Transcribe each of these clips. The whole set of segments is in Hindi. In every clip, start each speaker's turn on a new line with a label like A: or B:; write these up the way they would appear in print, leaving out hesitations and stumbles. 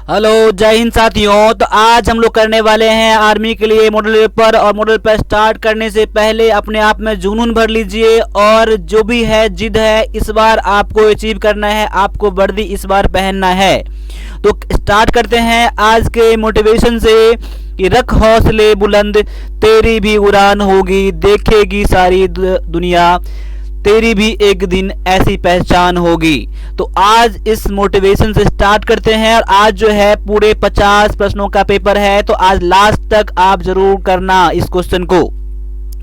A: हेलो, जय हिंद साथियों। तो आज हम लोग करने वाले हैं आर्मी के लिए मॉडल पेपर। और मॉडल पेपर स्टार्ट करने से पहले अपने आप में जुनून भर लीजिए और जो भी है जिद है इस बार आपको अचीव करना है, आपको वर्दी इस बार पहनना है। तो स्टार्ट करते हैं आज के मोटिवेशन से कि रख हौसले बुलंद, तेरी भी उड़ान होगी, देखेगी सारी दुनिया, तेरी भी एक दिन ऐसी पहचान होगी। तो आज इस मोटिवेशन से स्टार्ट करते हैं। और आज जो है पूरे 50 प्रश्नों का पेपर है, तो आज लास्ट तक आप जरूर करना इस क्वेश्चन को।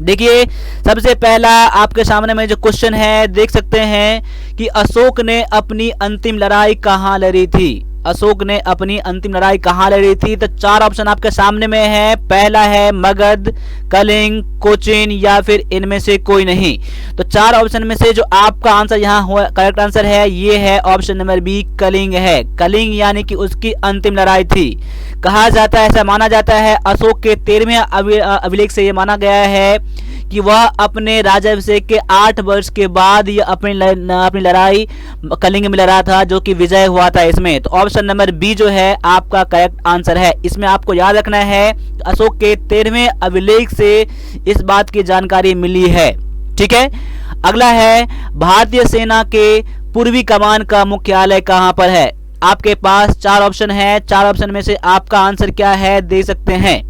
A: देखिए, सबसे पहला आपके सामने में जो क्वेश्चन है देख सकते हैं कि अशोक ने अपनी अंतिम लड़ाई कहाँ लड़ी थी। अशोक ने अपनी अंतिम लड़ाई कहाँ लड़ी थी। तो 4 ऑप्शन आपके सामने में है। पहला है मगध, कलिंग, कोचिन या फिर इनमें से कोई नहीं। तो 4 ऑप्शन में से जो आपका आंसर यहाँ करेक्ट आंसर है ये है ऑप्शन नंबर बी, कलिंग है। कलिंग यानी कि उसकी अंतिम लड़ाई थी। कहा जाता है, ऐसा माना जाता है, अशोक के 13वें अभिलेख से ये माना गया है कि वह अपने राज्याभिषेक के 8 वर्ष के बाद ये अपनी लड़ाई कलिंग में लड़ा था, जो कि विजय हुआ था इसमें। तो ऑप्शन नंबर बी जो है आपका करेक्ट आंसर है। इसमें आपको याद रखना है अशोक के 13वें अभिलेख से इस बात की जानकारी मिली है। ठीक है, अगला है भारतीय सेना के पूर्वी कमान का मुख्यालय कहां पर है। आपके पास 4 ऑप्शन है। 4 ऑप्शन में से आपका आंसर क्या है दे सकते हैं।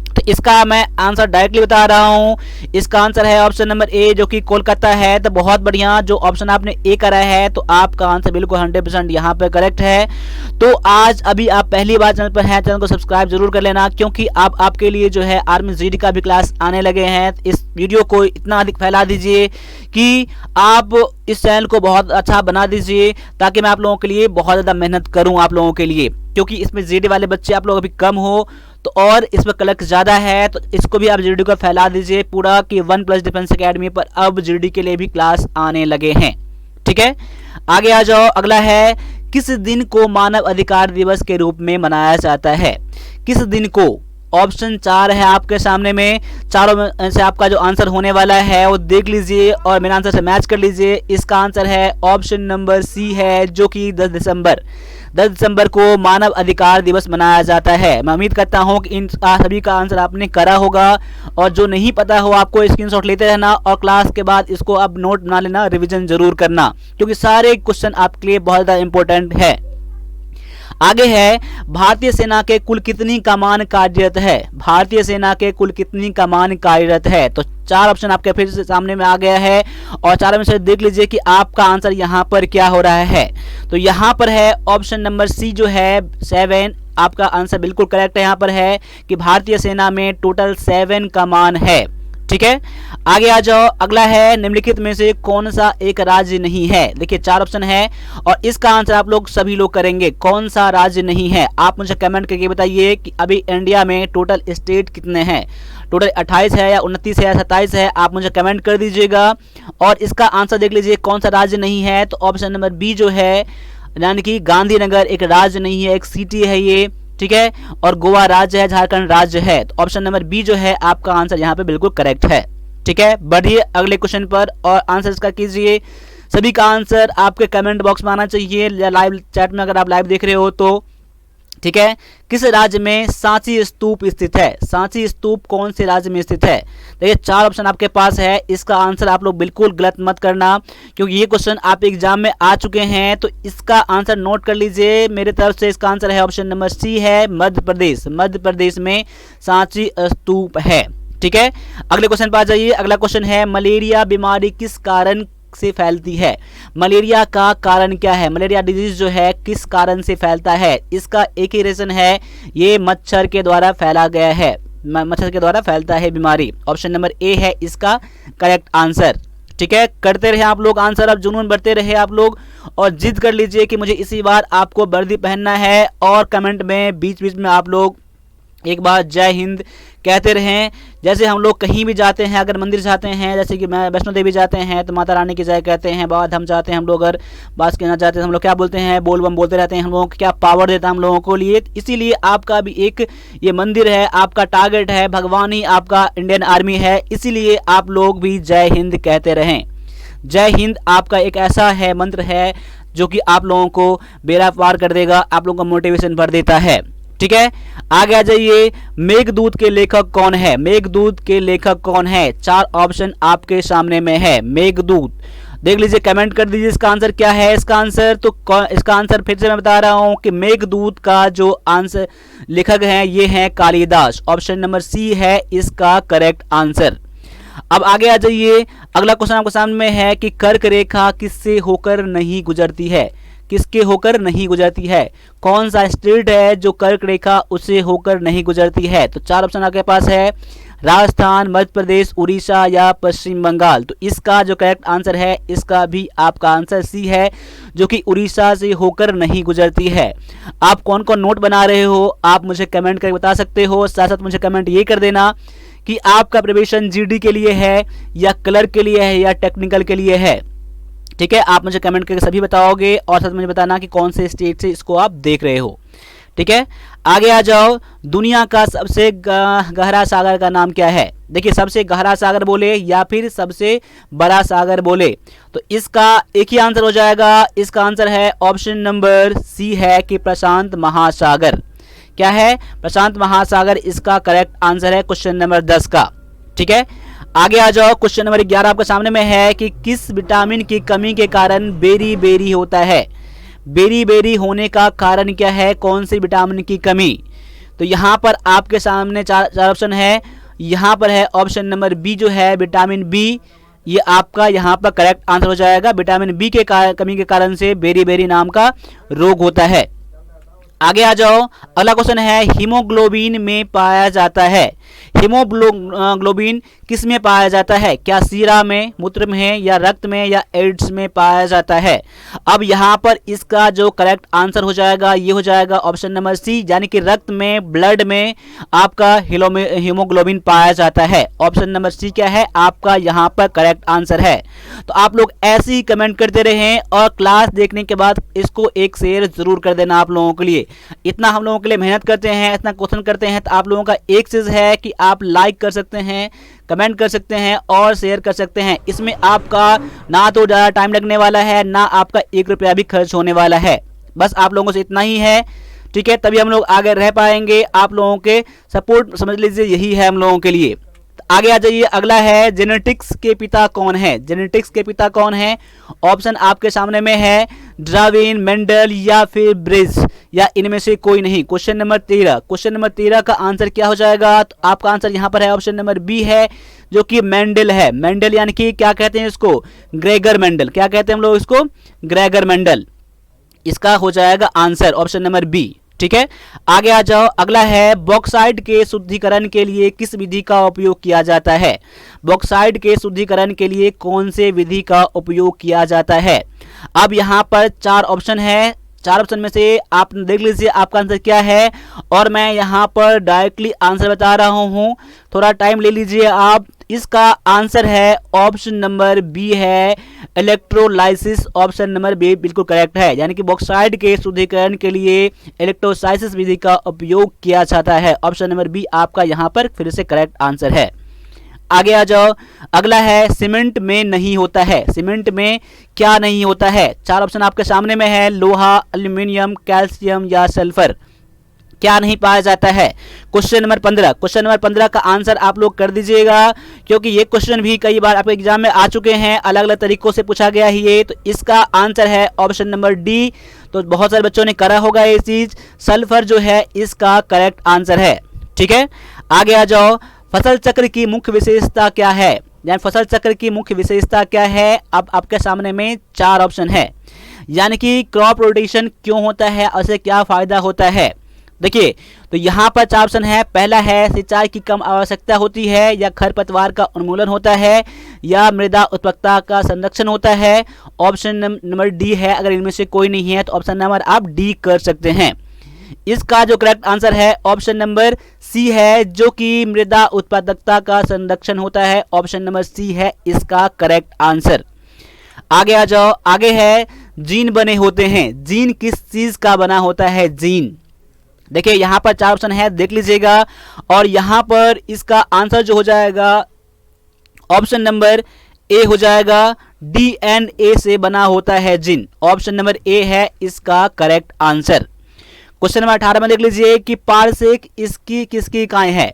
A: तो इसका मैं आंसर डायरेक्टली बता रहा हूं। इसका आंसर है ऑप्शन नंबर ए, जो कि कोलकाता है। तो बहुत बढ़िया, जो ऑप्शन आपने ए करा है तो आपका आंसर बिल्कुल 100% यहाँ पे करेक्ट है। तो आज अभी आप पहली बार चैनल पर हैं, चैनल को सब्सक्राइब जरूर कर लेना, क्योंकि अब आपके लिए जो है आर्मी जीडी का भी क्लास आने लगे हैं। इस वीडियो को इतना अधिक फैला दीजिए कि आप इस चैनल को बहुत अच्छा बना दीजिए, ताकि मैं आप लोगों के लिए बहुत ज़्यादा मेहनत करूँ आप लोगों के लिए, क्योंकि इसमें जीडी वाले बच्चे आप लोग अभी कम हो तो और इसमें कलेक्ट ज़्यादा है। तो इसको भी आप जीडी को फैला दीजिए पूरा कि 1+ डिफेंस एकेडमी पर अब जीडी के लिए भी क्लास आने लगे हैं। ठीक है, आगे आ जाओ। अगला है किस दिन को मानव अधिकार दिवस के रूप में मनाया जाता है। किस दिन को। ऑप्शन 4 है आपके सामने में। चारों में से आपका जो आंसर होने वाला है वो देख लीजिए और मेरे आंसर से मैच कर लीजिए। इसका आंसर है ऑप्शन नंबर सी है, जो कि 10 दिसंबर को मानव अधिकार दिवस मनाया जाता है। मैं उम्मीद करता हूं कि इन सभी का आंसर आपने करा होगा, और जो नहीं पता हो आपको स्क्रीनशॉट लेते रहना और क्लास के बाद इसको आप नोट बना लेना, रिवीजन जरूर करना, क्योंकि सारे क्वेश्चन आपके लिए बहुत ज़्यादा इंपॉर्टेंट है। आगे है भारतीय सेना के कुल कितनी कमान कार्यरत है। भारतीय सेना के कुल कितनी कमान कार्यरत है। तो 4 ऑप्शन आपके फिर से सामने में आ गया है और 4 में से देख लीजिए कि आपका आंसर यहाँ पर क्या हो रहा है। तो यहाँ पर है ऑप्शन नंबर सी जो है 7। आपका आंसर बिल्कुल करेक्ट है। यहाँ पर है कि भारतीय सेना में टोटल 7 कमान है। ठीक है, आगे आ जाओ। अगला है निम्नलिखित में से कौन सा एक राज्य नहीं है। देखिए 4 ऑप्शन है और इसका आंसर आप लोग सभी लोग करेंगे। कौन सा राज्य नहीं है आप मुझे कमेंट करके बताइए कि अभी इंडिया में टोटल स्टेट कितने हैं। टोटल 28 है या 29 है या 27 है, आप मुझे कमेंट कर दीजिएगा। और इसका आंसर देख लीजिए कौन सा राज्य नहीं है। तो ऑप्शन नंबर बी जो है, यानी कि गांधीनगर एक राज्य नहीं है, एक सिटी है ये। ठीक है, और गोवा राज्य है, झारखंड राज्य है। तो ऑप्शन नंबर बी जो है आपका आंसर यहाँ पे बिल्कुल करेक्ट है। ठीक है, बढ़िए अगले क्वेश्चन पर और आंसर इसका कीजिए। सभी का आंसर आपके कमेंट बॉक्स में आना चाहिए, लाइव चैट में अगर आप लाइव देख रहे हो तो। ठीक है, किस राज्य में सांची स्तूप स्थित है। सांची स्तूप कौन से राज्य में स्थित है। देखिए 4 ऑप्शन आपके पास है। इसका आंसर आप लोग बिल्कुल गलत मत करना, क्योंकि ये क्वेश्चन आप एग्जाम में आ चुके हैं। तो इसका आंसर नोट कर लीजिए मेरे तरफ से। इसका आंसर है ऑप्शन नंबर सी है, मध्य प्रदेश। मध्य प्रदेश में सांची स्तूप है। ठीक है, अगले क्वेश्चन पर आ जाइए। अगला क्वेश्चन है मलेरिया बीमारी किस कारण से फैलती है। मलेरिया का कारण क्या है। मलेरिया डिजीज जो है किस कारण से फैलता है। इसका एक ही रीजन है, ये मच्छर के द्वारा फैला गया है। मच्छर के द्वारा फैलता है बीमारी। ऑप्शन नंबर ए है इसका करेक्ट आंसर। ठीक है, करते रहे आप लोग आंसर, अब जुनून बढ़ते रहे आप लोग और जिद कर लीजिए कि मुझे इसी बार आपको वर्दी पहनना है। और कमेंट में बीच बीच में आप लोग एक बार जय हिंद कहते रहें। जैसे हम लोग कहीं भी जाते हैं, अगर मंदिर जाते हैं, जैसे कि मैं वैष्णो देवी जाते हैं तो माता रानी की जय कहते हैं। बाबा धाम जाते हैं हम लोग, अगर बास के ना जाते हैं हम लोग क्या बोलते हैं, बोल बम बोलते रहते हैं। हम लोगों को क्या पावर देता है हम लोगों को लिए। इसीलिए आपका भी एक ये मंदिर है, आपका टारगेट है, भगवान ही आपका इंडियन आर्मी है। इसीलिए आप लोग भी जय हिंद कहते रहें। जय हिंद आपका एक ऐसा है मंत्र है जो कि आप लोगों को बेड़ा पार कर देगा, आप लोगों का मोटिवेशन भर देता है। ठीक है, आगे आ जाइए। मेघदूत के लेखक कौन है? मेघदूत के लेखक कौन है? 4 ऑप्शन आपके सामने में है। मेघदूत देख लीजिए, कमेंट कर दीजिए इसका आंसर क्या है। इसका आंसर तो इसका आंसर फिर से मैं बता रहा हूं कि मेघदूत का जो आंसर लेखक है ये है कालिदास। ऑप्शन नंबर सी है इसका करेक्ट आंसर। अब आगे आ जाइए, अगला क्वेश्चन आपके सामने में है कि कर्क रेखा किससे होकर नहीं गुजरती है? किसके होकर नहीं गुजरती है? कौन सा स्टेट है जो कर्क रेखा उससे होकर नहीं गुजरती है? तो 4 ऑप्शन आपके पास है, राजस्थान, मध्य प्रदेश, उड़ीसा या पश्चिम बंगाल। तो इसका जो करेक्ट आंसर है इसका भी आपका आंसर सी है, जो कि उड़ीसा से होकर नहीं गुजरती है। आप कौन कौन नोट बना रहे हो आप मुझे कमेंट करके बता सकते हो। साथ साथ मुझे कमेंट ये कर देना कि आपका प्रिपरेशन जीडी के लिए है या क्लर्क के लिए है या टेक्निकल के लिए है। ठीक है, आप मुझे कमेंट करके सभी बताओगे और साथ मुझे बताना कि कौन से स्टेट से इसको आप देख रहे हो। ठीक है, आगे आ जाओ। दुनिया का सबसे गहरा सागर का नाम क्या है? देखिए, सबसे गहरा सागर बोले या फिर सबसे बड़ा सागर बोले, तो इसका एक ही आंसर हो जाएगा। इसका आंसर है ऑप्शन नंबर सी है कि प्रशांत महासागर। क्या है? प्रशांत महासागर इसका करेक्ट आंसर है क्वेश्चन नंबर 10 का। ठीक है, आगे आ जाओ। क्वेश्चन नंबर 11 आपके सामने में है कि किस विटामिन की कमी के कारण बेरी बेरी होता है? बेरी बेरी होने का कारण क्या है? कौन सी विटामिन की कमी? तो यहाँ पर आपके सामने चार ऑप्शन है। यहाँ पर है ऑप्शन नंबर बी जो है विटामिन बी, ये आपका यहाँ पर करेक्ट आंसर हो जाएगा। विटामिन बी के कमी के कारण से बेरी बेरी नाम का रोग होता है। आगे आ जाओ, अगला क्वेश्चन है हीमोग्लोबिन में पाया जाता है। हीमोग्लोबिन किस में पाया जाता है? क्या सीरा में, मूत्र में या रक्त में या एड्स में पाया जाता है? अब यहाँ पर इसका जो करेक्ट आंसर हो जाएगा ये हो जाएगा ऑप्शन नंबर सी, यानी कि रक्त में, ब्लड में आपका हीमोग्लोबिन पाया जाता है। ऑप्शन नंबर सी क्या है आपका यहाँ पर करेक्ट आंसर है। तो आप लोग ऐसे ही कमेंट करते रहें और क्लास देखने के बाद इसको एक शेयर जरूर कर देना आप लोगों के लिए। इतना हम लोगों के लिए मेहनत करते हैं, इतना क्वेश्चन करते हैं, तो आप लोगों का एक चीज है कि आप लाइक कर सकते हैं, कमेंट कर सकते हैं और शेयर कर सकते हैं। इसमें आपका ना तो ज़्यादा टाइम लगने वाला है, ना आपका 1 रुपया भी खर्च होने वाला है। बस आप लोगों से इतना ही है। ठीक है, तभी हम लोग आगे रह पाएंगे। आप लोगों के सपोर्ट समझ लीजिए यही है हम लोगों के लिए। आगे आ जाइए, अगला है जेनेटिक्स के पिता कौन है? जेनेटिक्स के पिता कौन है? ऑप्शन आपके सामने में है, डार्विन, मेंडल या फिर ब्रिज, या इनमें से कोई नहीं। क्वेश्चन नंबर 13, क्वेश्चन नंबर 13 का आंसर क्या हो जाएगा? तो आपका आंसर यहाँ पर है ऑप्शन नंबर बी है, जो कि मेंडल है। मेंडल यानी कि क्या कहते हैं इसको? Gregor Mendel. क्या कहते हैं हम लोग इसको? Gregor Mendel. इसका हो जाएगा आंसर ऑप्शन नंबर बी। ठीक है, आगे आ जाओ। अगला है बॉक्साइट के शुद्धिकरण के लिए किस विधि का उपयोग किया जाता है? बॉक्साइट के शुद्धिकरण के लिए कौन से विधि का उपयोग किया जाता है? अब यहाँ पर 4 ऑप्शन है। 4 ऑप्शन में से आप देख लीजिए आपका आंसर क्या है, और मैं यहाँ पर डायरेक्टली आंसर बता रहा हूँ, थोड़ा टाइम ले लीजिए आप। इसका आंसर है ऑप्शन नंबर बी है, इलेक्ट्रोलाइसिस। ऑप्शन नंबर बी बिल्कुल करेक्ट है, यानी कि बॉक्साइट के शुद्धिकरण के लिए इलेक्ट्रोलाइसिस विधि का उपयोग किया जाता है। ऑप्शन नंबर बी आपका यहाँ पर फिर से करेक्ट आंसर है। आगे आ जाओ, अगला है सीमेंट में नहीं होता है। सीमेंट में क्या नहीं होता है? 4 ऑप्शन आपके सामने में है, लोहा, एल्यूमिनियम, कैल्शियम या सल्फर। क्या नहीं पाया जाता है? क्वेश्चन नंबर 15, क्वेश्चन नंबर 15 का आंसर आप लोग कर दीजिएगा, क्योंकि ये क्वेश्चन भी कई बार आपके एग्जाम में आ चुके हैं, अलग अलग तरीकों से पूछा गया है ये। तो इसका आंसर है ऑप्शन नंबर डी। तो बहुत सारे बच्चों ने करा होगा ये चीज, सल्फर जो है इसका करेक्ट आंसर है। ठीक है, आगे आ जाओ। फसल चक्र की मुख्य विशेषता क्या है? यानी फसल चक्र की मुख्य विशेषता क्या है? अब आपके सामने में 4 ऑप्शन है, यानी कि क्रॉप रोटेशन क्यों होता है, उससे क्या फायदा होता है? देखिए, तो यहाँ पर 4 ऑप्शन है। पहला है सिंचाई की कम आवश्यकता होती है, या खरपतवार का उन्मूलन होता है, या मृदा उत्पादकता का संरक्षण होता है। ऑप्शन नंबर डी है। अगर इनमें से कोई नहीं है तो ऑप्शन नंबर आप डी कर सकते हैं। इसका जो करेक्ट आंसर है ऑप्शन नंबर सी है, जो कि मृदा उत्पादकता का संरक्षण होता है। ऑप्शन नंबर सी है इसका करेक्ट आंसर। आगे आ जाओ, आगे है जीन बने होते हैं। जीन किस चीज का बना होता है? जीन। देखिए यहाँ पर 4 ऑप्शन है, देख लीजिएगा, और यहाँ पर इसका आंसर जो हो जाएगा ऑप्शन नंबर ए हो जाएगा, DNA से बना होता है जिन। ऑप्शन नंबर ए है इसका करेक्ट आंसर। क्वेश्चन नंबर 18 में देख लीजिए कि पारसेक इसकी किसकी इकाई है।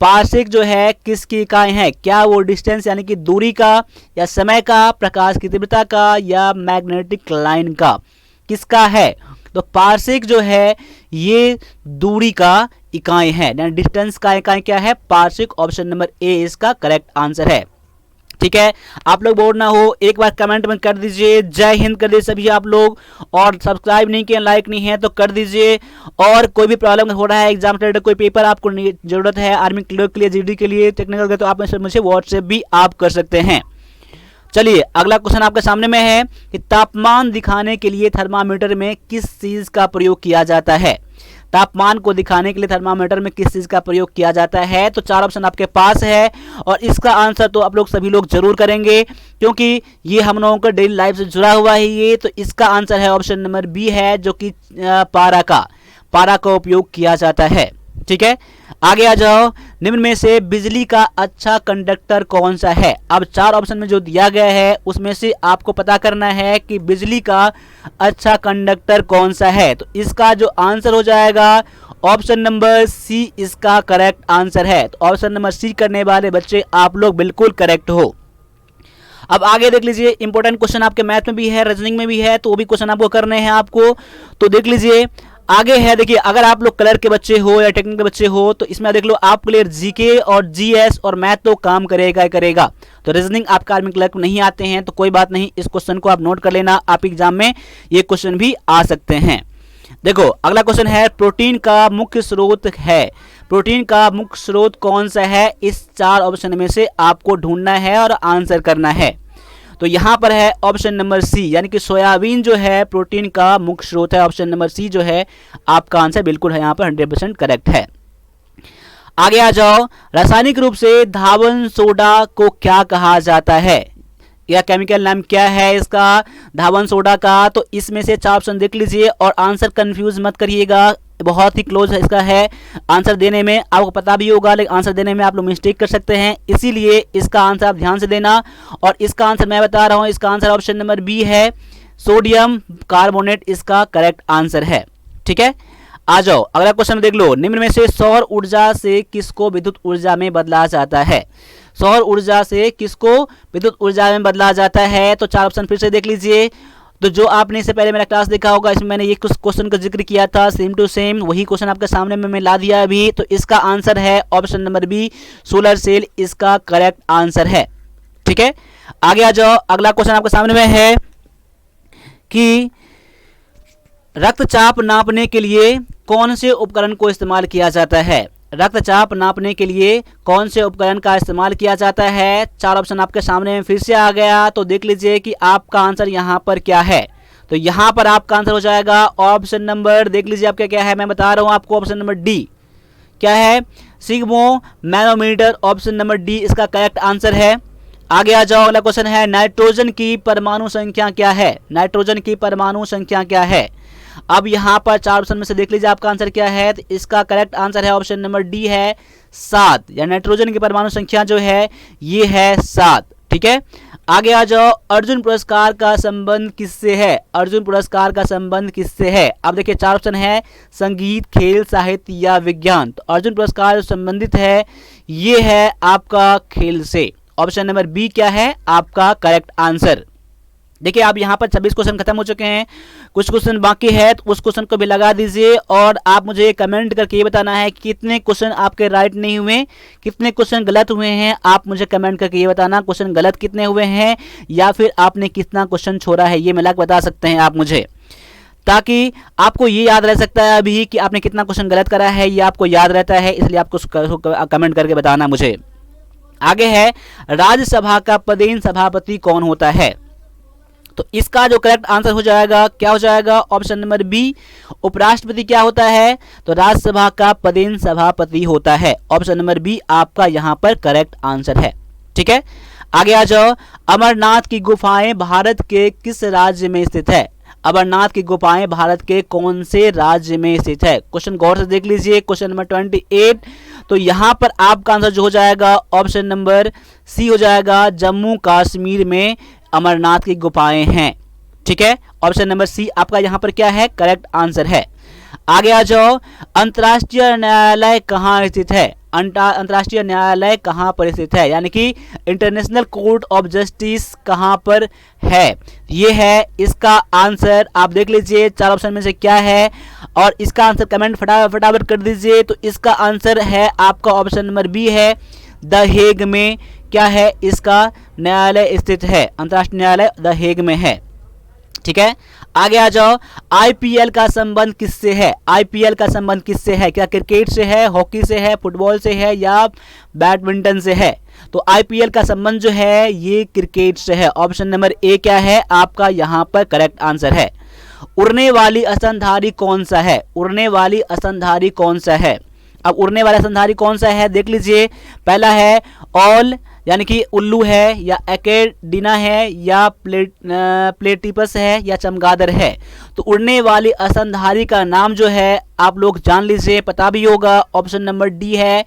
A: पारसेक जो है किसकी इकाई है, क्या वो डिस्टेंस यानी कि दूरी का, या समय का, प्रकाश की तीव्रता का, या मैग्नेटिक लाइन का, किसका है। तो पारसेक जो है ये दूरी का इकाई है, यानी डिस्टेंस का इकाई क्या है, पारसेक। ऑप्शन नंबर ए इसका करेक्ट आंसर है। ठीक है, आप लोग बोर ना हो, एक बार कमेंट में कर दीजिए जय हिंद कर दीजिए सभी आप लोग, और सब्सक्राइब नहीं किए, लाइक नहीं है तो कर दीजिए। और कोई भी प्रॉब्लम हो रहा है एग्जाम से रिलेटेड, कोई पेपर आपको जरूरत है आर्मी क्लियर के लिए, जीडी के लिए, टेक्निकल के, तो आप मुझे व्हाट्सएप भी आप कर सकते हैं। चलिए अगला क्वेश्चन आपके सामने में है कि तापमान दिखाने के लिए थर्मामीटर में किस चीज का प्रयोग किया जाता है। तापमान को दिखाने के लिए थर्मामीटर में किस चीज का प्रयोग किया जाता है। तो 4 ऑप्शन आपके पास है और इसका आंसर तो आप लोग सभी लोग जरूर करेंगे, क्योंकि ये हम लोगों का डेली लाइफ से जुड़ा हुआ है ये। तो इसका आंसर है ऑप्शन नंबर बी है, जो कि पारा का उपयोग किया जाता है। ठीक है, आगे आ जाओ। निम्न में से बिजली का अच्छा कंडक्टर कौन सा है। अब 4 ऑप्शन में जो दिया गया है उसमें से आपको पता करना है कि बिजली का अच्छा कंडक्टर कौन सा है। तो इसका जो आंसर हो जाएगा ऑप्शन नंबर सी इसका करेक्ट आंसर है। तो ऑप्शन नंबर सी करने वाले बच्चे आप लोग बिल्कुल करेक्ट हो। अब आगे देख लीजिए, इंपॉर्टेंट क्वेश्चन आपके मैथ में भी है, रीजनिंग में भी है, तो वो भी क्वेश्चन आपको करने हैं आपको। तो देख लीजिए आगे है, देखिए अगर आप लोग कलर के बच्चे हो या टेक्निक के बच्चे हो तो इसमें देख लो आप क्लियर जीके और जीएस और मैथ तो काम करेगा। तो रीजनिंग आपका आर्मी क्लर्क नहीं आते हैं तो कोई बात नहीं, इस क्वेश्चन को आप नोट कर लेना, आप एग्जाम में ये क्वेश्चन भी आ सकते हैं। देखो अगला क्वेश्चन है, प्रोटीन का मुख्य स्रोत है। प्रोटीन का मुख्य स्रोत कौन सा है, इस 4 ऑप्शन में से आपको ढूंढना है और आंसर करना है। तो यहां पर है ऑप्शन नंबर सी, यानी कि सोयाबीन जो है प्रोटीन का मुख्य स्रोत है। ऑप्शन नंबर सी जो है आपका आंसर बिल्कुल है यहाँ पर 100% करेक्ट है। आगे आ जाओ, रासायनिक रूप से धावन सोडा को क्या कहा जाता है, या केमिकल नाम क्या है इसका धावन सोडा का। तो इसमें से 4 ऑप्शन देख लीजिए और आंसर कंफ्यूज मत करिएगा, बहुत ही क्लोज इसका है। आंसर देने में आपको पता भी होगा लेकिन आंसर देने में आप लोग मिस्टेक कर सकते हैं, इसीलिए इसका आंसर आप ध्यान से देना। और इसका आंसर मैं बता रहा हूं, इसका आंसर ऑप्शन नंबर बी है, सोडियम कार्बोनेट इसका करेक्ट आंसर है। ठीक है, आ जाओ अगला क्वेश्चन देख लो। निम्न में से सौर ऊर्जा से किसको विद्युत ऊर्जा में बदला जाता है। सौर ऊर्जा से किसको विद्युत ऊर्जा में बदला जाता है। तो 4 ऑप्शन फिर से देख लीजिए। तो जो आपने इससे पहले मेरा क्लास देखा होगा, इसमें मैंने ये कुछ क्वेश्चन का जिक्र किया था, सेम टू सेम वही क्वेश्चन आपके सामने में मैं ला दिया अभी। तो इसका आंसर है option number B, solar cell इसका करेक्ट आंसर है। ठीक है, आगे आ जाओ। अगला क्वेश्चन आपके सामने में है कि रक्तचाप नापने के लिए कौन से उपकरण को इस्तेमाल किया जाता है। रक्तचाप नापने के लिए कौन से उपकरण का इस्तेमाल किया जाता है। 4 ऑप्शन आपके सामने में फिर से आ गया। तो देख लीजिए कि आपका आंसर यहाँ पर क्या है। तो यहाँ पर आपका आंसर हो जाएगा ऑप्शन नंबर, देख लीजिए आपका क्या है, मैं बता रहा हूँ आपको, ऑप्शन नंबर डी क्या है, Shigmo manometer. Option number D इसका करेक्ट आंसर है। आगे आ जाओ, अगला क्वेश्चन है, नाइट्रोजन की परमाणु संख्या क्या है। नाइट्रोजन की परमाणु संख्या क्या है। अब यहाँ पर 4 ऑप्शन में से देख लीजिए आपका आंसर क्या है। तो इसका करेक्ट आंसर है ऑप्शन नंबर डी है 7, या नाइट्रोजन की परमाणु संख्या जो है ये है 7। ठीक है, आगे आ जाओ। अर्जुन पुरस्कार का संबंध किससे है। अर्जुन पुरस्कार का संबंध किससे है। अब देखिए 4 ऑप्शन है, संगीत, खेल, साहित्य या विज्ञान। तो अर्जुन पुरस्कार जो संबंधित है ये है आपका खेल से। ऑप्शन नंबर बी क्या है आपका करेक्ट आंसर। देखिए आप यहाँ पर 26 क्वेश्चन खत्म हो चुके हैं, कुछ क्वेश्चन बाकी है तो उस क्वेश्चन को भी लगा दीजिए। और आप मुझे कमेंट करके ये बताना है कि कितने क्वेश्चन आपके राइट नहीं हुए, कितने क्वेश्चन गलत हुए हैं। आप मुझे कमेंट करके ये बताना क्वेश्चन गलत कितने हुए हैं या फिर आपने कितना क्वेश्चन छोड़ा है, ये मिला के बता सकते हैं आप मुझे, ताकि आपको ये याद रह सकता है अभी कि आपने कितना क्वेश्चन गलत करा है, ये आपको याद रहता है, इसलिए आपको कमेंट करके बताना मुझे। आगे है, राज्यसभा का पदेन सभापति कौन होता है। तो इसका जो करेक्ट आंसर हो जाएगा क्या हो जाएगा, ऑप्शन नंबर बी, उपराष्ट्रपति क्या होता है। तो राज्यसभा का पदेन सभापति होता है। ऑप्शन नंबर बी आपका यहां पर करेक्ट आंसर है। ठीक है, आगे आ जाओ। अमरनाथ की गुफाएं भारत के किस राज्य में स्थित है। अमरनाथ की गुफाएं भारत के कौन से राज्य में स्थित है। क्वेश्चन गौर से देख लीजिए, क्वेश्चन नंबर 28। तो यहां पर आपका आंसर जो हो जाएगा ऑप्शन नंबर सी हो जाएगा, जम्मू कश्मीर में अमरनाथ की गुफाएं हैं। ठीक है, ऑप्शन नंबर सी आपका यहाँ पर क्या है, करेक्ट आंसर है। आगे आ जाओ, अंतर्राष्ट्रीय न्यायालय कहाँ स्थित है? अंतर्राष्ट्रीय न्यायालय कहाँ पर स्थित है, यानी कि इंटरनेशनल कोर्ट ऑफ जस्टिस कहाँ पर है? ये है इसका आंसर। आप देख लीजिए 4 ऑप्शन में से क्या है और इसका आंसर कमेंट फटाफट कर दीजिए। तो इसका आंसर है आपका ऑप्शन नंबर बी है, द हेग में क्या है इसका न्यायालय स्थित है, अंतर्राष्ट्रीय न्यायालय द हेग में है। ठीक है, आगे आ जाओ, आईपीएल का संबंध किससे है? आईपीएल का संबंध किससे है? क्या क्रिकेट से है, हॉकी से है, फुटबॉल से है या बैडमिंटन से है? तो आईपीएल का संबंध जो है ये क्रिकेट से है। ऑप्शन नंबर ए क्या है आपका यहाँ पर करेक्ट आंसर है। उड़ने वाली स्तनधारी कौन सा है? उड़ने वाली स्तनधारी कौन सा है? अब उड़ने वाला स्तनधारी कौन सा है देख लीजिए। पहला है ऑल यानी कि उल्लू है, या एकेडिना है, या प्लेटिपस है, या चमगादड़ है। तो उड़ने वाली स्तनधारी का नाम जो है आप लोग जान लीजिए, पता भी होगा, ऑप्शन नंबर डी है,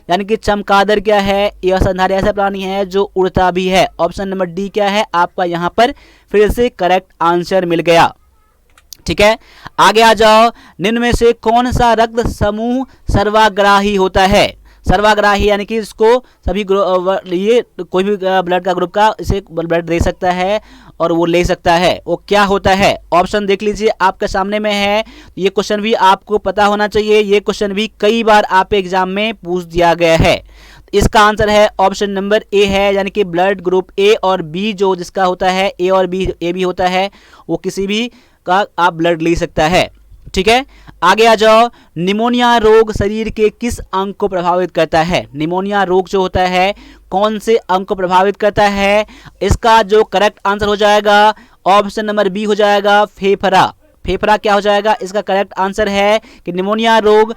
A: यानी कि चमगादड़ क्या है, यह स्तनधारी ऐसा प्राणी है जो उड़ता भी है। ऑप्शन नंबर डी क्या है आपका यहाँ पर फिर से करेक्ट आंसर मिल गया। ठीक है, आगे आ जाओ, निम्न में से कौन सा रक्त समूह सर्वाग्राही होता है? सर्वाग्राही यानी कि इसको सभी ये कोई भी ब्लड का ग्रुप का इसे ब्लड दे सकता है और वो ले सकता है, वो क्या होता है? ऑप्शन देख लीजिए आपके सामने में है। ये क्वेश्चन भी आपको पता होना चाहिए, ये क्वेश्चन भी कई बार आप एग्जाम में पूछ दिया गया है। इसका आंसर है ऑप्शन नंबर ए है, यानी कि ब्लड ग्रुप ए और बी जो जिसका होता है, ए और बी, ए भी होता है, वो किसी भी का आप ब्लड ले सकता है। ठीक है, आगे आ जाओ, निमोनिया रोग शरीर के किस अंग को प्रभावित करता है? निमोनिया रोग जो होता है कौन से अंग को प्रभावित करता है? इसका जो करेक्ट आंसर हो जाएगा ऑप्शन नंबर बी हो जाएगा, फेफड़ा। फेफड़ा क्या हो जाएगा? इसका करेक्ट आंसर है कि निमोनिया रोग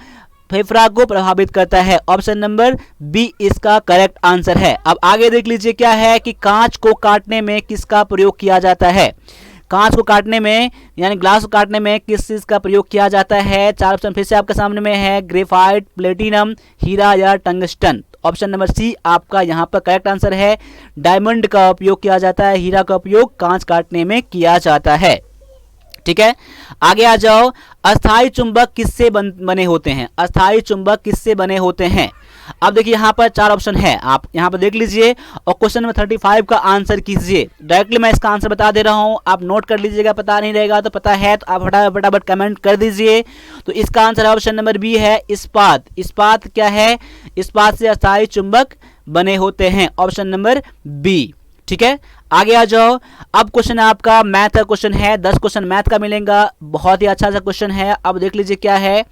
A: फेफड़ा को प्रभावित करता है। ऑप्शन नंबर बी इसका करेक्ट आंसर है। अब आगे देख लीजिए क्या है कि कांच को काटने में किसका प्रयोग किया जाता है? कांच को काटने में यानी ग्लास को काटने में किस चीज का प्रयोग किया जाता है? 4 ऑप्शन फिर से आपके सामने में है, ग्रेफाइट, प्लेटिनम, हीरा या टंगस्टन। ऑप्शन नंबर सी आपका यहाँ पर करेक्ट आंसर है, डायमंड का उपयोग किया जाता है, हीरा का उपयोग कांच काटने में किया जाता है। ठीक है, आगे आ जाओ, अस्थाई चुंबक किससे बने होते हैं? अस्थाई चुंबक किससे बने होते हैं? अब देखिए यहाँ पर 4 ऑप्शन है, आप यहाँ पर देख लीजिए और क्वेश्चन नंबर 35 का आंसर कीजिए। डायरेक्टली मैं इसका आंसर बता दे रहा हूँ, आप नोट कर लीजिएगा, पता नहीं रहेगा तो पता है तो आप फटाफट कमेंट कर दीजिए। तो इसका आंसर ऑप्शन नंबर बी है, इस्पात। इस्पात क्या है? इस्पात से अस्थाई चुंबक बने होते हैं, ऑप्शन नंबर बी। ठीक है, आगे आ जाओ, अब क्वेश्चन आपका मैथ का क्वेश्चन है, 10 क्वेश्चन मैथ का मिलेगा, बहुत ही अच्छा सा क्वेश्चन है। अब देख लीजिए क्या है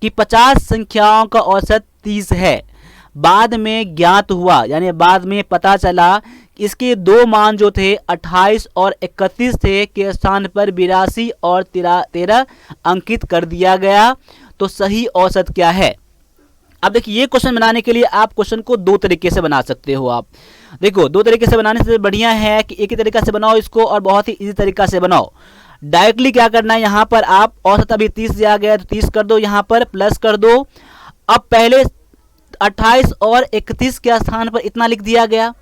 A: कि 50 संख्याओं का औसत 30 है, बाद में ज्ञात हुआ यानी बाद में पता चला इसके दो मान जो थे 28 और 31 थे के स्थान पर 82 और 13 अंकित कर दिया गया, तो सही औसत क्या है? अब देखिए ये क्वेश्चन बनाने के लिए आप क्वेश्चन को 2 तरीके से बना सकते हो। आप देखो 2 तरीके से बनाने से बढ़िया है कि एक ही तरीका से बनाओ इसको और बहुत ही इजी तरीका से बनाओ। डायरेक्टली क्या करना है, यहाँ पर आप औसत अभी 30 दिया गया तो 30 कर दो, यहाँ पर प्लस कर दो। अब पहले 28 और 31 के स्थान पर इतना लिख दिया गया,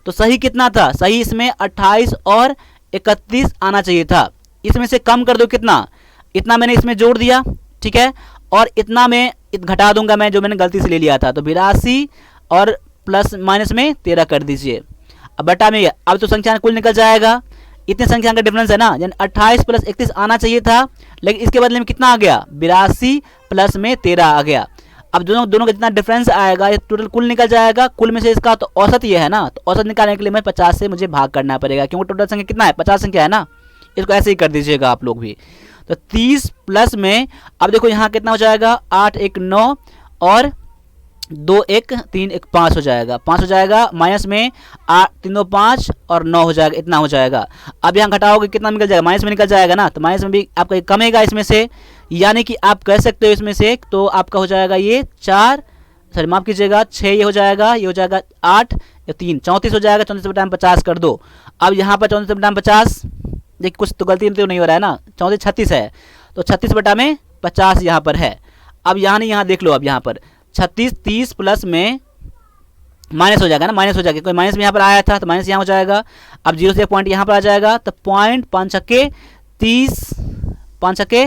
A: तो सही कितना था? सही इसमें 28 और 31 आना चाहिए था। इसमें से कम कर दो कितना? इतना मैंने इसमें जोड़ दिया, ठीक है, और इतना मैं घटा दूंगा मैं जो मैंने गलती से ले लिया था, तो 82 और प्लस माइनस में 13 कर दीजिए। अब बटा में अब तो संख्या कुल निकल जाएगा, इतने संख्या का डिफरेंस है ना, यानी 28 प्लस 31 आना चाहिए था, लेकिन इसके बदले में कितना आ गया? 82 प्लस में 13 आ गया। अब दोनों का जितना डिफरेंस आएगा ये टोटल कुल निकल जाएगा, कुल में से इसका तो औसत ये है ना, तो औसत निकालने के लिए मैं 50 से मुझे भाग करना पड़ेगा, क्योंकि टोटल संख्या कितना है? 50 संख्या है ना, इसको ऐसे ही कर दीजिएगा आप लोग भी। तो 30 प्लस में अब देखो यहाँ कितना हो जाएगा? 8 1 9 और 2 1 3 1 5 हो जाएगा, 5 हो जाएगा, माइनस में 8 3 2 5 और 9 हो जाएगा, इतना हो जाएगा। अब यहाँ घटाओगे कितना निकल जाएगा? माइनस में निकल जाएगा ना, तो माइनस में भी आपका कमेगा इसमें से, यानी कि आप कह सकते हो इसमें से तो आपका हो जाएगा ये 4 सॉरी माफ कीजिएगा 6 ये हो जाएगा 8 या 3 34 हो जाएगा। 34 बटा 50 कर दो। अब यहाँ पर 34 बटा 50 देखिए कुछ तो गलती तो नहीं हो रहा है ना, 34 36 है, तो 36 बटा में 50 यहाँ पर है। अब यहाँ नहीं यहाँ देख लो, अब यहाँ पर 36 30 प्लस में माइनस हो जाएगा ना, माइनस हो जाएगा, कोई माइनस में यहाँ पर आया था तो माइनस यहाँ हो जाएगा। अब 0 से 1 पॉइंट यहाँ पर आ जाएगा तो पॉइंट 5 छक्के 30, 5 छक्के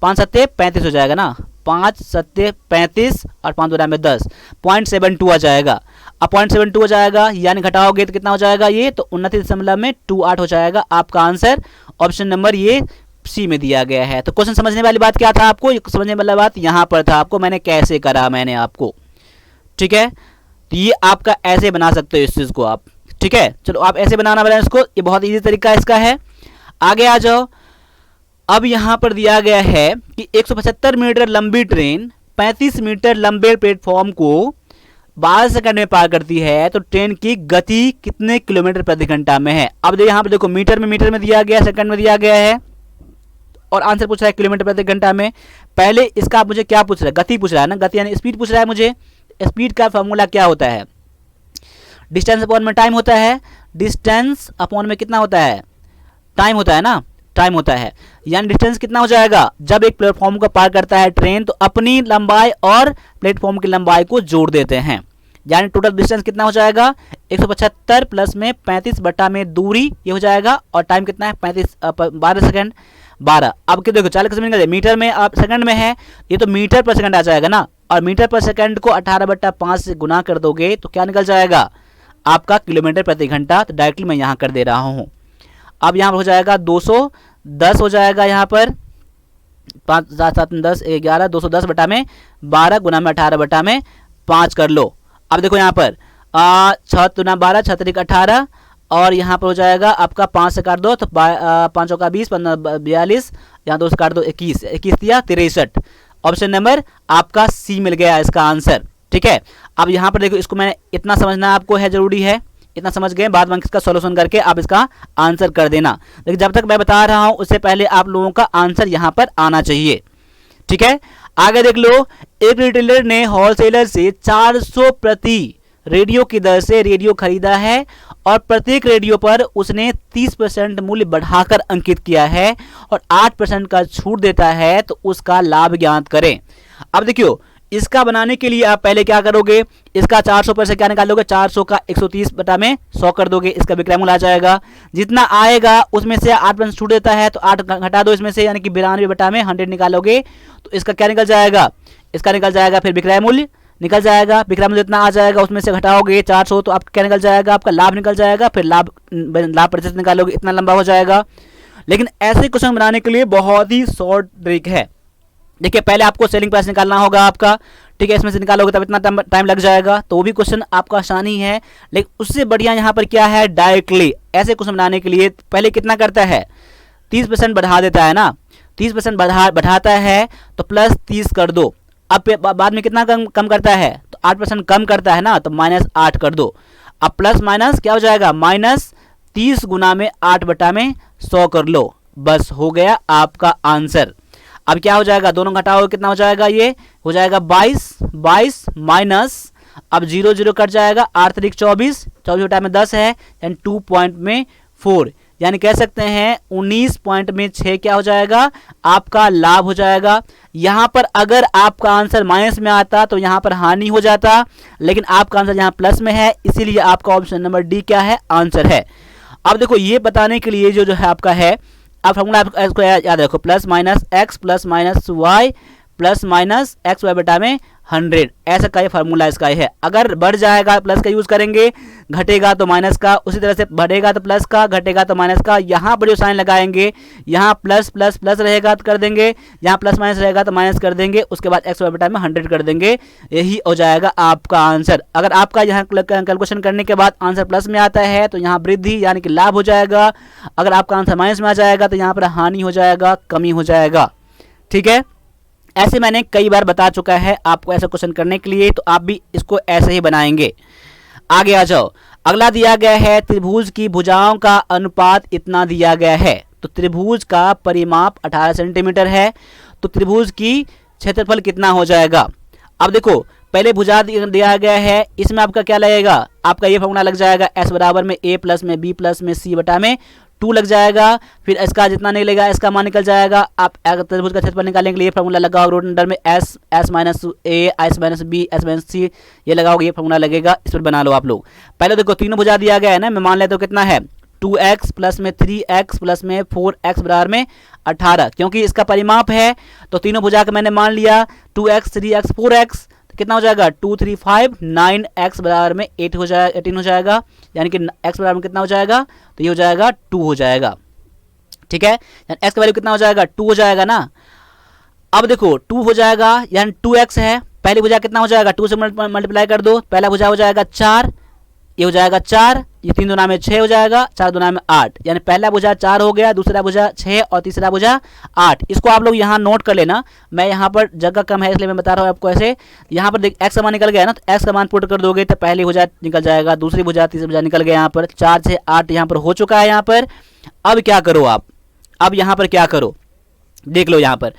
A: 5 सत्ते 35 हो जाएगा ना, 5 सत्ते 35 और 5 बटा में 10, 0.72 आ जाएगा। अब 0.72 हो जाएगा, यानी घटाओगे तो कितना हो जाएगा ये, तो 29.28 हो जाएगा आपका आंसर। ऑप्शन नंबर ये सी में दिया गया है। तो क्वेश्चन समझने वाली बात क्या था आपको, समझने वाली बात यहाँ पर था आपको, मैंने कैसे करा मैंने आपको, ठीक है। तो ये आपका ऐसे बना सकते हो इस चीज़ को आप, ठीक है। चलो आप ऐसे बनाना वाला इसको, ये बहुत इजी तरीका इसका है। आगे आ जाओ। अब यहाँ पर दिया गया है कि 175 मीटर लंबी ट्रेन 35 मीटर लंबे प्लेटफॉर्म को 12 सेकंड में पार करती है, तो ट्रेन की गति कितने किलोमीटर प्रति घंटा में है। अब यहाँ पर देखो मीटर में दिया गया, सेकंड में दिया गया है और आंसर पूछ रहा है किलोमीटर प्रति घंटा में। पहले इसका मुझे क्या पूछ रहा है, गति पूछ रहा है ना, गति यानी स्पीड पूछ रहा है मुझे। स्पीड का फॉर्मूला क्या होता है, डिस्टेंस अपॉन में टाइम होता है, डिस्टेंस अपॉन में कितना होता है, टाइम होता है ना, टाइम होता है। यानी डिस्टेंस कितना हो जाएगा, जब एक प्लेटफॉर्म को पार करता है ट्रेन तो अपनी लंबाई और प्लेटफॉर्म की लंबाई को जोड़ देते हैं, यानी टोटल डिस्टेंस कितना हो जाएगा 175 प्लस में 35 बटा में दूरी ये हो जाएगा, और टाइम कितना है 12 सेकंड 12। अब क्या देखो 40 सेकंड मीटर में, आप सेकंड में है, ये तो मीटर पर सेकंड आ जाएगा ना, और मीटर पर सेकंड को 18/5 से गुना कर दोगे तो क्या निकल जाएगा आपका किलोमीटर प्रति घंटा। तो डायरेक्टली मैं यहाँ कर दे रहा हूँ। अब यहाँ पर हो जाएगा 210 हो जाएगा, यहाँ पर 5 7 7 10 11 210 बटा में 12 गुना में 18 बटा में 5 कर लो। अब देखो यहाँ पर 6 दूना 12 6 तरीक 18, और यहाँ पर हो जाएगा आपका 5 से काट दो तो 5 का 20 15 42, यहाँ 2 से काट दो 21 21 दिया 63। ऑप्शन नंबर आपका सी मिल गया इसका आंसर, ठीक है। अब यहाँ पर देखो, इसको मैंने इतना समझना आपको है, जरूरी है, इतना समझ गए, बाद में इसका सॉल्यूशन करके आप इसका आंसर कर देना। लेकिन जब तक मैं बता रहा हूँ उससे पहले आप लोगों का आंसर यहाँ पर आना चाहिए, ठीक है। आगे देख लो, एक रिटेलर ने होलसेलर से 400 प्रति रेडियो की दर से रेडियो खरीदा है और प्रत्येक रेडियो पर उसने 30% मूल्य बढ़ाकर अंकित किया है और 8% का छूट देता है, तो उसका लाभ ज्ञात करें। अब देखियो, इसका बनाने के लिए आप पहले क्या करोगे, इसका 400 पर से क्या निकालोगे, 400 का 130 बटा में 100 कर दोगे, इसका विक्रय मूल्य आ जाएगा। जितना आएगा उसमें से 8% छूट देता है तो 8 घटा दो इसमें से, यानी कि 92 बटा में 100 निकालोगे तो इसका क्या निकल जाएगा, इसका निकल जाएगा फिर विक्रय मूल्य निकल जाएगा। विक्रय मूल्य जितना आ जाएगा उसमें से घटाओगे 400 तो आपका क्या निकल जाएगा, आपका लाभ निकल जाएगा। फिर लाभ प्रतिशत निकालोगे, इतना लंबा हो जाएगा। लेकिन ऐसे क्वेश्चन बनाने के लिए बहुत ही शॉर्ट ट्रिक है। देखिए, पहले आपको सेलिंग प्राइस निकालना होगा आपका, ठीक है, इसमें से निकालोगे तब इतना टाइम लग जाएगा, तो वो भी क्वेश्चन आपका आसानी है। लेकिन उससे बढ़िया यहाँ पर क्या है, डायरेक्टली ऐसे क्वेश्चन बनाने के लिए पहले कितना करता है, 30% बढ़ा देता है ना, 30% बढ़ाता है तो प्लस 30 कर दो। अब बाद में कितना कम करता है, तो 8% कम करता है ना, तो -8 कर दो। अब प्लस माइनस क्या हो जाएगा, -30 गुना में 8 बटा में 100 कर लो, बस हो गया आपका आंसर। अब क्या हो जाएगा, दोनों घटाओ कितना हो जाएगा, ये हो जाएगा 22 माइनस, अब 0 0 कट जाएगा, 8 तरीक 24 बटा में 10 है, यानी 2 पॉइंट में 4, यानी कह सकते हैं 19 पॉइंट में 6 क्या हो जाएगा, आपका लाभ हो जाएगा। यहाँ पर अगर आपका आंसर माइनस में आता तो यहाँ पर हानि हो जाता, लेकिन आपका आंसर यहाँ प्लस में है, इसीलिए आपका ऑप्शन नंबर डी क्या है, आंसर है। अब देखो, ये बताने के लिए जो है आपका है, आप फॉर्मूला इसको याद रखो, plus minus X plus minus Y plus minus X Y बटा में 100, ऐसा का ये फार्मूला इसका है। अगर बढ़ जाएगा प्लस का यूज़ करेंगे, घटेगा तो माइनस का, उसी तरह से बढ़ेगा तो प्लस का, घटेगा तो माइनस का। यहाँ पर जो साइन लगाएंगे, यहाँ प्लस प्लस प्लस रहेगा तो कर देंगे, यहाँ प्लस माइनस रहेगा तो माइनस कर देंगे, उसके बाद एक्स वाई बटा में 100 कर देंगे, यही हो जाएगा आपका आंसर। अगर आपका यहाँ कैलकुलेशन करने के बाद आंसर प्लस में आता है तो यहाँ वृद्धि यानी कि लाभ हो जाएगा। अगर आपका आंसर माइनस में आ जाएगा तो यहाँ पर हानि हो जाएगा, कमी हो जाएगा, ठीक है। ऐसे मैंने कई बार बता चुका है आपको ऐसा क्वेश्चन करने के लिए, तो आप भी इसको ऐसे ही बनाएंगे। आगे आ जाओ, अगला दिया गया है, त्रिभुज की भुजाओं का अनुपात इतना दिया गया है। तो त्रिभुज का परिमाप 18 सेंटीमीटर है, तो त्रिभुज की क्षेत्रफल कितना हो जाएगा। अब देखो, पहले भुजा दिया गया है, इसमें आपका क्या लगेगा, आपका ये फॉर्मूला लग जाएगा, S बराबर में A प्लस में B प्लस में C बटा में 2 लग जाएगा, फिर इसका जितना निकलेगा इसका मान निकल जाएगा। आप त्रिभुज का क्षेत्रफल निकालने के लिए फॉर्मूला लगाओ, रूट अंडर में S, S minus A, S minus B, S minus C, ये लगाओगे, ये फॉर्मूला लगेगा, इस पर बना लो आप लोग। पहले देखो तीनों भुजा दिया गया है ना, मैं मान लेता हूँ कितना है 2x प्लस में 3x प्लस में 4x बराबर में 18, क्योंकि इसका परिमाप है तो तीनों भुजा का मैंने मान लिया 2x 3x 4x, कितना हो जाएगा 2 3 5 9x बराबर में 8 हो जाएगा, 18 हो जाएगा, यानी कि x बराबर में कितना हो जाएगा, तो ये हो जाएगा 2 हो जाएगा। ठीक है, यानी x का वैल्यू कितना हो जाएगा 2 हो जाएगा ना। अब देखो 2 हो जाएगा, यानी 2x है, पहली भुजा कितना हो जाएगा 2 से मल्टीप्लाई कर दो, पहला भुजा हो जाएगा 4, ये हो जाएगा 4, ये 3 दूना में 6 हो जाएगा, 4 दूना में 8, यानी पहला भुजा 4 हो गया, दूसरा भुजा 6 और तीसरा भुजा 8। इसको आप लोग यहाँ नोट कर लेना, मैं यहाँ पर जगह कम है इसलिए मैं बता रहा हूँ आपको ऐसे। यहाँ पर देख x का मान निकल गया ना, तो x का मान पुट कर दोगे तो पहली भुजा निकल जाएगा, दूसरी भुजा, तीसरी भुजा निकल गया, यहाँ पर 4 6 8 यहाँ पर हो चुका है यहाँ पर। अब क्या करो आप, अब यहाँ पर क्या करो देख लो यहाँ पर,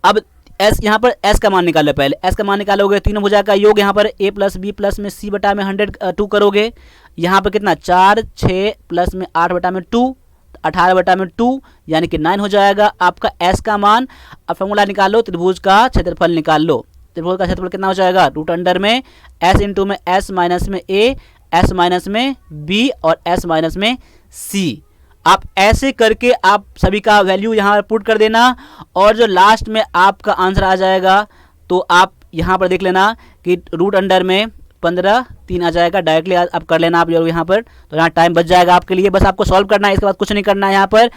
A: अब एस यहाँ पर एस का मान निकालो, पहले एस का मान निकालोगे, तीनों भुजा का योग यहाँ पर ए प्लस बी प्लस में सी बटा में 102 करोगे, यहाँ पर कितना 4 6 प्लस में 8 बटा में 2, 18 बटा में 2, यानी कि 9 हो जाएगा आपका एस का मान। अब फॉर्मूला निकालो, त्रिभुज का क्षेत्रफल निकाल लो, त्रिभुज का क्षेत्रफल कितना हो जाएगा रूट अंडर में एस इंटू में एस माइनस में ए, एस माइनस में बी और एस माइनस में सी। आप ऐसे करके आप सभी का वैल्यू यहाँ पर पुट कर देना, और जो लास्ट में आपका आंसर आ जाएगा तो आप यहाँ पर देख लेना कि रूट अंडर में 15 3 आ जाएगा, डायरेक्टली आप कर लेना आप यहाँ पर, तो यहाँ टाइम बच जाएगा आपके लिए। बस आपको सॉल्व करना है, इसके बाद कुछ नहीं करना है। यहाँ पर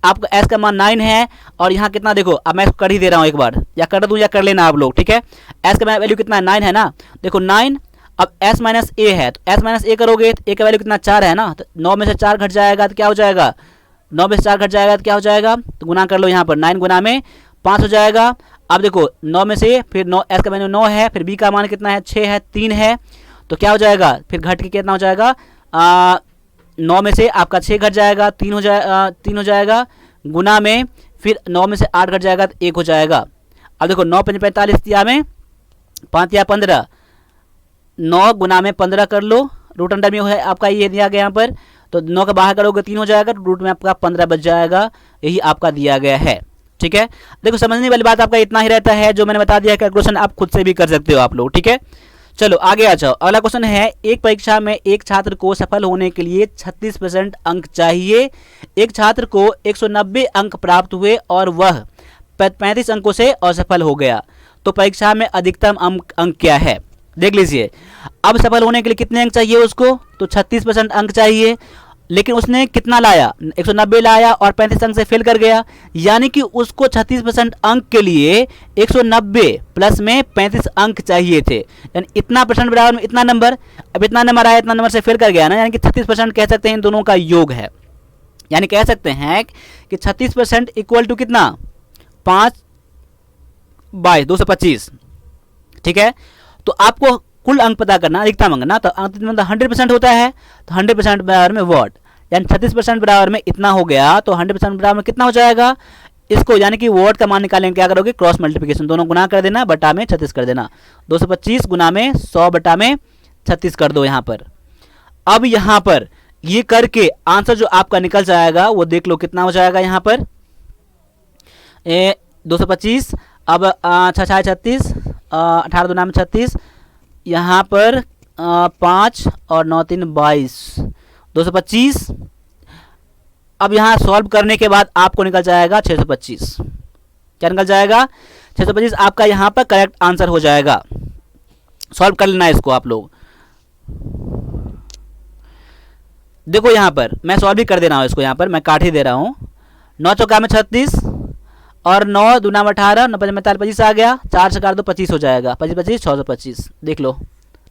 A: आपका एस का मान 9 है, और यहाँ कितना देखो, अब मैं कर ही दे रहा हूँ एक बार, या कर दूँ या कर लेना आप लोग। ठीक है, एस का वैल्यू कितना है 9 है ना, देखो 9। अब s माइनस ए है, तो s माइनस ए करोगे तो ए का वैल्यू कितना 4 है ना, तो 9 में से 4 घट जाएगा तो क्या हो जाएगा, 9 में से 4 घट जाएगा तो क्या हो जाएगा, तो गुना कर लो यहाँ पर, 9 गुना में 5 हो जाएगा। अब देखो 9 में से फिर 9, s का वैल्यू 9 है, फिर b का मान कितना है 6 है, 3 है, तो क्या हो जाएगा फिर घट के कितना हो जाएगा, 9 में से आपका 6 घट जाएगा, 3 हो जाएगा, गुना में फिर 9 में से 8 घट जाएगा तो 1 हो जाएगा। अब देखो 9 5 45 तिया में 5 या 15, 9 गुना में 15 कर लो, रूट अंडर में है आपका ये दिया गया यहाँ पर, तो 9 का बाहर करोगे 3 हो जाएगा, तो रूट में आपका 15 बच जाएगा, यही आपका दिया गया है। ठीक है, देखो समझने वाली बात आपका इतना ही रहता है, जो मैंने बता दिया कैलकुलेशन आप खुद से भी कर सकते हो आप लोग। ठीक है, चलो आगे आ जाओ। अगला क्वेश्चन है, एक परीक्षा में एक छात्र को सफल होने के लिए 36% अंक चाहिए। एक छात्र को 190 अंक प्राप्त हुए और वह 35 अंकों से असफल हो गया, तो परीक्षा में अधिकतम अंक क्या है। देख लीजिए, अब सफल होने के लिए कितने अंक चाहिए उसको, तो 36% अंक चाहिए, लेकिन उसने कितना लाया 190 लाया और 35 अंक से फेल कर गया, यानी कि उसको 36% अंक के लिए 190 प्लस में 35 अंक चाहिए थे, यानी इतना परसेंट बराबर में इतना नंबर। अब इतना नंबर आया, इतना नंबर से फेल कर गया ना, यानी कि 36% कह सकते हैं इन दोनों का योग है, यानी कह सकते हैं कि 36% इक्वल टू कितना 5/225। ठीक है, तो आपको कुल अंक पता करना, अधिकतम अंक ना, तो 100% होता है, तो 100% बराबर में व्हाट, यानी 36% बराबर में इतना हो गया, तो 100% बराबर में कितना हो जाएगा इसको, यानी कि व्हाट का मान निकालेंगे, क्या करोगे क्रॉस मल्टीप्लिकेशन, दोनों गुना कर देना, बटा में 36 कर देना, 225 गुना में 100 बटा में 36 कर दो यहाँ पर। अब यहाँ पर ये करके आंसर जो आपका निकल जाएगा वो देख लो कितना हो जाएगा यहाँ पर 225, अब 6 36, 18 दूना में 36, यहाँ पर 5 और 9 3 22, 225। अब यहाँ सॉल्व करने के बाद आपको निकल जाएगा 625। क्या निकल जाएगा 625, आपका यहाँ पर करेक्ट आंसर हो जाएगा। सॉल्व कर लेना इसको आप लोग। देखो यहाँ पर मैं सॉल्व भी कर दे रहा हूँ इसको, यहाँ पर मैं काट ही दे रहा हूँ। 9 चौका में 36 और 9 दूना में 18, 9 में 25 आ गया, 4 से काट दो 25 हो जाएगा, 25 25 625। देख लो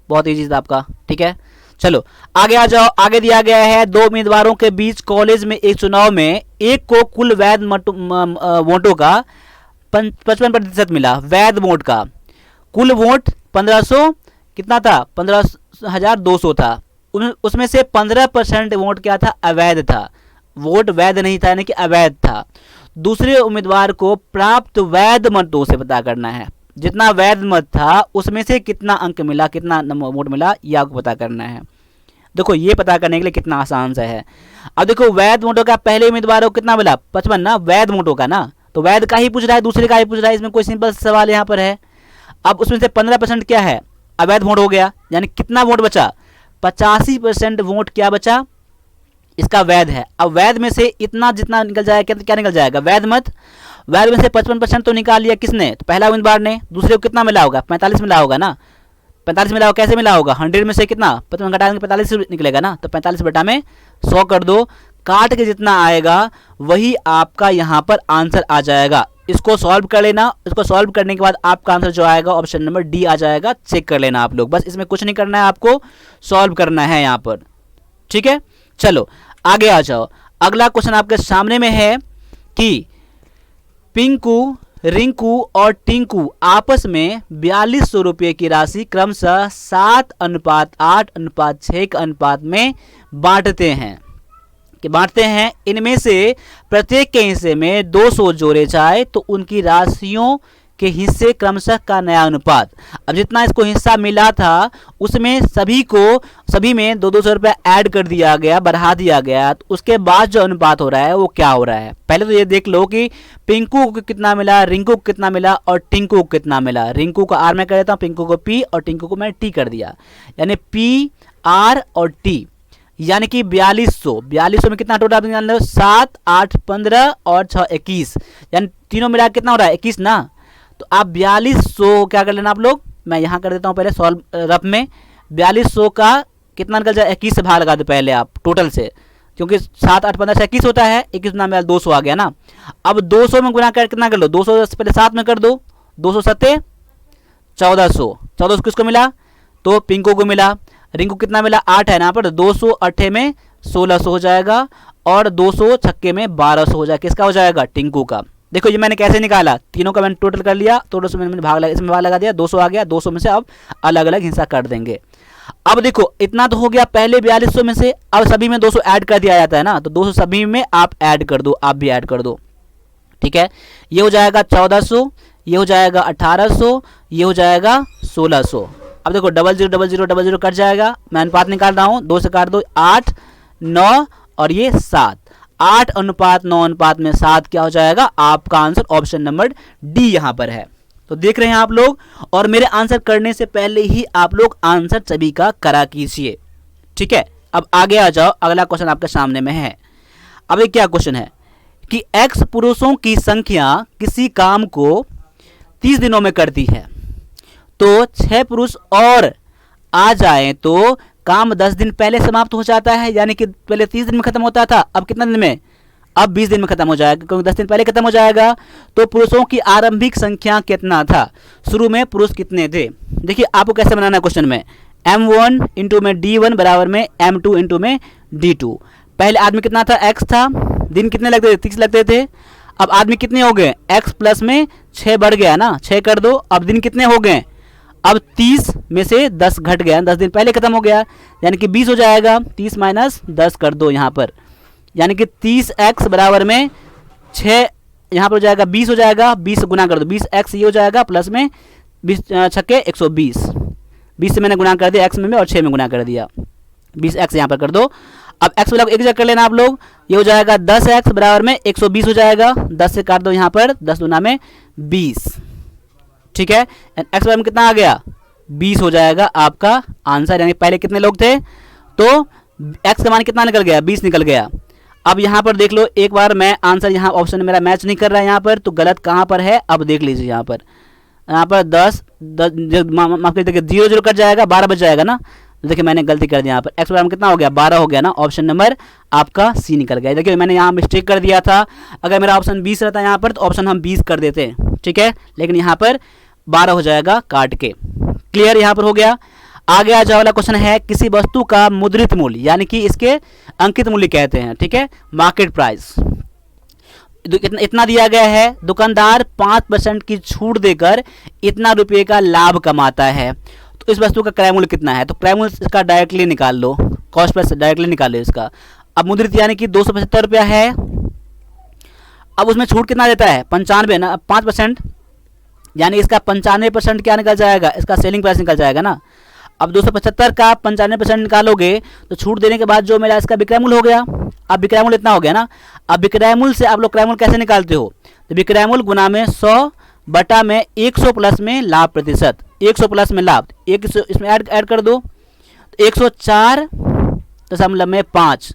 A: बहुत ईजी था आपका। ठीक है, चलो आगे आ जाओ। आगे दिया गया है, दो उम्मीदवारों के बीच कॉलेज में एक चुनाव में एक को कुल वैध वोटों का 55% मिला। वैध वोट का कुल वोट 1500 कितना था 15,200 था, उसमें से 15% वोट क्या था अवैध था, वोट वैध नहीं था यानी कि अवैध था। दूसरे उम्मीदवार को प्राप्त वैध मतों से पता करना है, जितना वैध मत था उसमें से कितना अंक मिला, कितना वोट मिला, यह आपको पता करना है। देखो ये पता करने के लिए कितना आसान सा है। अब देखो वैध मोटो का पहले उम्मीदवार को कितना मिला 55 ना, वैध मोटो का ना, तो वैध का ही पूछ रहा है, दूसरे का ही पूछ रहा है, इसमें कोई सिंपल सवाल यहाँ पर है। अब उसमें से 15% क्या है, अवैध वोट हो गया, यानी कितना वोट बचा, 85% वोट क्या बचा, इसका वैध है। अब वैध में से इतना जितना निकल जाएगा, क्या निकल जाएगा, वैध मत, वैध में से 55% तो निकाल लिया किसने, तो पहला उम्मीदवार ने, दूसरे को कितना मिला होगा, 45 मिला होगा ना, 45 मिला होगा, कैसे मिला होगा, 100 में से कितना 55 घटा देंगे 45 निकलेगा ना, तो 45 बटा में 100 कर दो, काट के जितना आएगा वही आपका यहाँ पर आंसर आ जाएगा। इसको सॉल्व कर लेना, इसको सॉल्व करने के बाद आपका आंसर जो आएगा ऑप्शन नंबर डी आ जाएगा, चेक कर लेना आप लोग, बस इसमें कुछ नहीं करना है, आपको सॉल्व करना है यहाँ पर, ठीक है। चलो आगे आ जाओ, अगला क्वेश्चन आपके सामने में है कि पिंकू, रिंकू और टिंकू आपस में 4200 रुपये की राशि क्रमशः 7:8:6 के अनुपात में बांटते हैं, इनमें से प्रत्येक के हिस्से में 200 जोड़े जाए तो उनकी राशियों के हिस्से क्रमशः का नया अनुपात। अब जितना इसको हिस्सा मिला था उसमें सभी में 200 रुपये ऐड कर दिया गया, बढ़ा दिया गया, तो उसके बाद जो अनुपात हो रहा है वो क्या हो रहा है। पहले तो ये देख लो कि पिंकू को कितना मिला, रिंकू को कितना मिला और टिंकू को कितना मिला। रिंकू को आर में कर देता हूँ, पिंकू को पी और टिंकू को मैंने टी कर दिया, यानी पी आर और टी, यानी कि 4200 में कितना टोटल निकाल लो, 7 8 15 और 6 21, यानी तीनों मिला कितना हो रहा है 21 ना। तो आप 4200 क्या कर लेना आप लोग, मैं यहाँ कर देता हूँ पहले सॉल्व रफ में, 4200 का कितना निकल जाए, 21 से भाग लगा दो पहले आप टोटल से, क्योंकि 7 8 15 से 21 होता है, 21 ना मिला 200 आ गया ना। अब 200 में गुना कर कितना कर लो, 200 से पहले 7 में कर दो, 200 सत्ते 1400 किसको मिला, तो पिंको को मिला। रिंकू कितना मिला, 8 है ना पर, 200 8 में 1600 हो जाएगा और 200 छक्के में 1200 हो जाएगा, किसका हो जाएगा, टिंकू का। देखो ये मैंने कैसे निकाला, तीनों का मैंने टोटल कर लिया, तो 200 में मैंने इसमें भाग लगा दिया, 200 आ गया, 200 में से अब अलग अलग हिस्सा कर देंगे। अब देखो इतना तो हो गया पहले 4200 में से, अब सभी में 200 ऐड कर दिया जाता है ना, तो 200 सभी में आप ऐड कर दो, आप भी ऐड कर दो, ठीक है। ये हो जाएगा 1400, ये हो जाएगा 1800, ये हो जाएगा 1600। अब देखो 000000 कट जाएगा, मैं अनुपात निकाल रहा हूँ, 2 से काट दो, 8 9 और ये 7, 8:9:7 क्या हो जाएगा, आपका आंसर ऑप्शन नंबर डी यहाँ पर है। तो देख रहे हैं आप लोग, और मेरे आंसर करने से पहले ही आप लोग आंसर सभी का करा कीजिए, ठीक है। अब आगे आ जाओ, अगला क्वेश्चन आपके सामने में है। अब ये क्या क्वेश्चन है कि x पुरुषों की संख्या किसी काम को 30 दिनों में करती है, तो 6 पुरुष और आ जाए तो काम 10 दिन पहले समाप्त हो जाता है, यानी कि पहले 30 दिन में खत्म होता था, अब कितना दिन में, अब 20 दिन में खत्म हो जाएगा, क्योंकि 10 दिन पहले खत्म हो जाएगा। तो पुरुषों की आरंभिक संख्या कितना था, शुरू में पुरुष कितने थे। देखिए आपको कैसे बनाना है क्वेश्चन में, m1 इंटू में d1 बराबर में m2 इंटू में d2। पहले आदमी कितना था, x था, दिन कितने लगते थे, 30 लगते थे। अब आदमी कितने हो गए, x प्लस में 6 बढ़ गया ना, 6 कर दो, अब दिन कितने हो गए, अब 30 में से 10 घट गया, 10 दिन पहले खत्म हो गया, यानी कि 20 हो जाएगा, 30 माइनस 10 कर दो यहाँ पर, यानी कि 30x बराबर में 6 यहाँ पर हो जाएगा, 20 हो जाएगा, 20 गुना कर दो, 20x ये हो जाएगा, प्लस में 20 छक्के 120, 20 से मैंने गुना कर दिया x में और 6 में गुना कर दिया, 20x यहाँ पर कर दो। अब x बराबर एक जगह कर लेना आप लोग, ये हो जाएगा 10x बराबर में 120 हो जाएगा, 10 से काट दो यहाँ पर, 10 दूना में 20, ठीक है। x बराबर में कितना आ गया, 20 हो जाएगा आपका आंसर, यानी पहले कितने लोग थे, तो x का मान कितना निकल गया, 20 निकल गया। अब यहाँ पर देख लो एक बार, मैं आंसर यहाँ ऑप्शन मेरा मैच नहीं कर रहा है यहाँ पर, तो गलत कहाँ पर है, अब देख लीजिए यहाँ पर 10 माफ कर देखिए 0 कट जाएगा, 12 बच जाएगा ना, देखिए मैंने गलती कर दिया यहाँ पर, x बराबर में कितना हो गया, 12 हो गया ना, ऑप्शन नंबर आपका सी निकल गया। देखिए मैंने यहाँ मिस्टेक कर दिया था, अगर मेरा ऑप्शन 20 रहता यहाँ पर तो ऑप्शन हम 20 कर देते, ठीक है, लेकिन यहाँ पर 12 हो जाएगा काट के। क्लियर यहाँ पर हो गया। आगे आ जाओ, वाला क्वेश्चन है किसी वस्तु का मुद्रित मूल्य, यानी कि इसके अंकित मूल्य कहते हैं, ठीक है, मार्केट प्राइस इतना दिया गया है, दुकानदार 5% की छूट देकर इतना रुपये का लाभ कमाता है, तो इस वस्तु का क्रय मूल्य कितना है। तो क्रय मूल्य इसका डायरेक्टली निकाल लो, कॉस्ट प्राइस डायरेक्टली निकाल लो इसका। अब मुद्रित यानी कि 275 रुपया है, अब उसमें छूट कितना देता है, 95 ना, 5%, यानी इसका 95% क्या निकल जाएगा, इसका सेलिंग प्राइस निकल जाएगा ना। अब 275 का 95% निकालोगे तो छूट देने के बाद जो मेरा इसका विक्रयमूल्य हो गया। अब विक्रयमूल्य इतना हो गया ना। अब विक्रयमूल्य से आप लोग क्रयमूल्य कैसे निकालते हो, तो विक्रयमूल्य गुना में 100 बटा में 100 प्लस में लाभ प्रतिशत, 100 प्लस में लाभ, 100 इसमें ऐड कर दो तो 104.5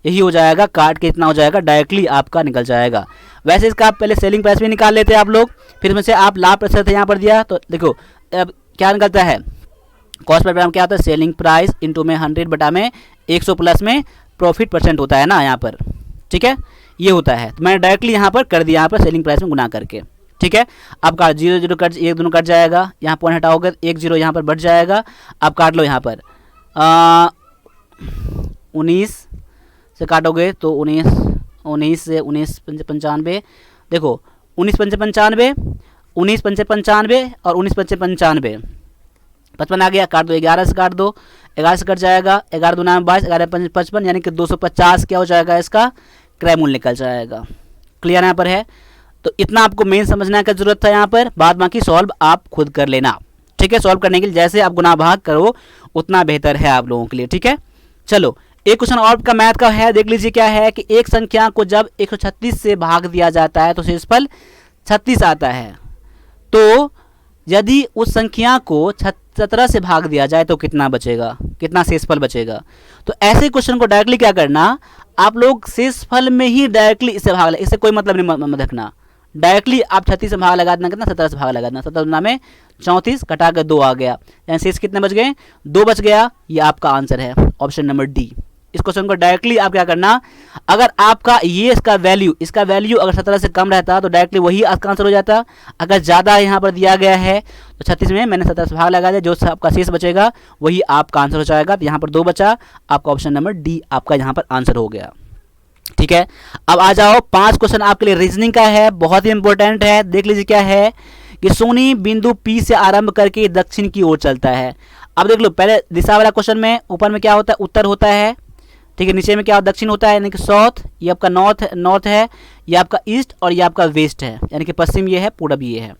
A: यही हो जाएगा। काट के इतना हो जाएगा, डायरेक्टली आपका निकल जाएगा। वैसे इसका आप पहले सेलिंग प्राइस भी निकाल लेते हैं आप लोग, फिर इसमें से आप लाभ प्रतिशत यहाँ पर दिया तो देखो अब क्या निकलता है, कॉस्ट पर ग्राम क्या होता है, सेलिंग प्राइस इंटू में 100 बटा में 100 प्लस में प्रॉफिट परसेंट होता है ना यहाँ पर, ठीक है, ये होता है। तो मैंने डायरेक्टली यहाँ पर कर दिया, यहाँ पर सेलिंग प्राइस में गुना करके, ठीक है। अब काट 0 0 कट, एक दोनों कट जाएगा, यहाँ पॉइंट हटाओगे 1 0 यहाँ पर बढ़ जाएगा। अब काट लो यहाँ पर 19 से काटोगे तो 19 से 19 95, देखो 19 पंचे 95, 19 पंचे 95 और 19 पंचे 95, 55 आ गया। काट दो 11 से, काट दो 11 से कट जाएगा, 11 दूना 22, 11 पंच 55, यानी कि 250 क्या हो जाएगा, इसका क्रय मूल्य निकल जाएगा। क्लियर यहाँ पर है। तो इतना आपको मेन समझने की जरूरत था यहाँ पर, बाद बाकी सॉल्व आप खुद कर लेना, ठीक है। सॉल्व करने के लिए जैसे आप गुना भाग करो उतना बेहतर है आप लोगों के लिए, ठीक है। चलो एक क्वेश्चन और का मैथ का है, देख लीजिए क्या है कि एक संख्या को जब 136 से भाग दिया जाता है तो शेषफल 36 आता है। तो यदि उस संख्या को 17 से भाग दिया जाए तो कितना बचेगा, कितना शेषफल बचेगा। तो ऐसे क्वेश्चन को डायरेक्टली क्या करना, आप लोग शेषफल में ही डायरेक्टली इससे भाग लगा, इससे कोई मतलब नहीं मत रखना, डायरेक्टली आप 36 से भाग लगा देना, कितना 17 से भाग लगा देना, 17 में 34 घटा कर 2 आ गया, यानी शेष कितने बच गए, 2 बच गया। ये आपका आंसर है ऑप्शन नंबर डी। इस क्वेश्चन को डायरेक्टली आप क्या करना, अगर आपका ये इसका वैल्यू अगर 17 से कम रहता तो डायरेक्टली वही आपका आंसर हो जाता। अगर ज़्यादा यहाँ पर दिया गया है तो 36 में मैंने 17 से भाग लगा दिया, जो आपका शेष बचेगा वही आपका आंसर हो जाएगा। तो यहाँ पर 2 बचा, आपका ऑप्शन नंबर डी आपका यहाँ पर आंसर हो गया, ठीक है। अब आ जाओ 5 क्वेश्चन आपके लिए रीजनिंग का है, बहुत ही इंपॉर्टेंट है। देख लीजिए क्या है कि सोनी बिंदु P से आरंभ करके दक्षिण की ओर चलता है। अब देख लो पहले दिशा वाला क्वेश्चन में ऊपर में क्या होता है, उत्तर होता है, ठीक है। नीचे में क्या दक्षिण होता है, यानी कि साउथ, ये आपका नॉर्थ है, ये आपका ईस्ट और ये आपका वेस्ट है, यानी कि पश्चिम ये है, पूरब ये है।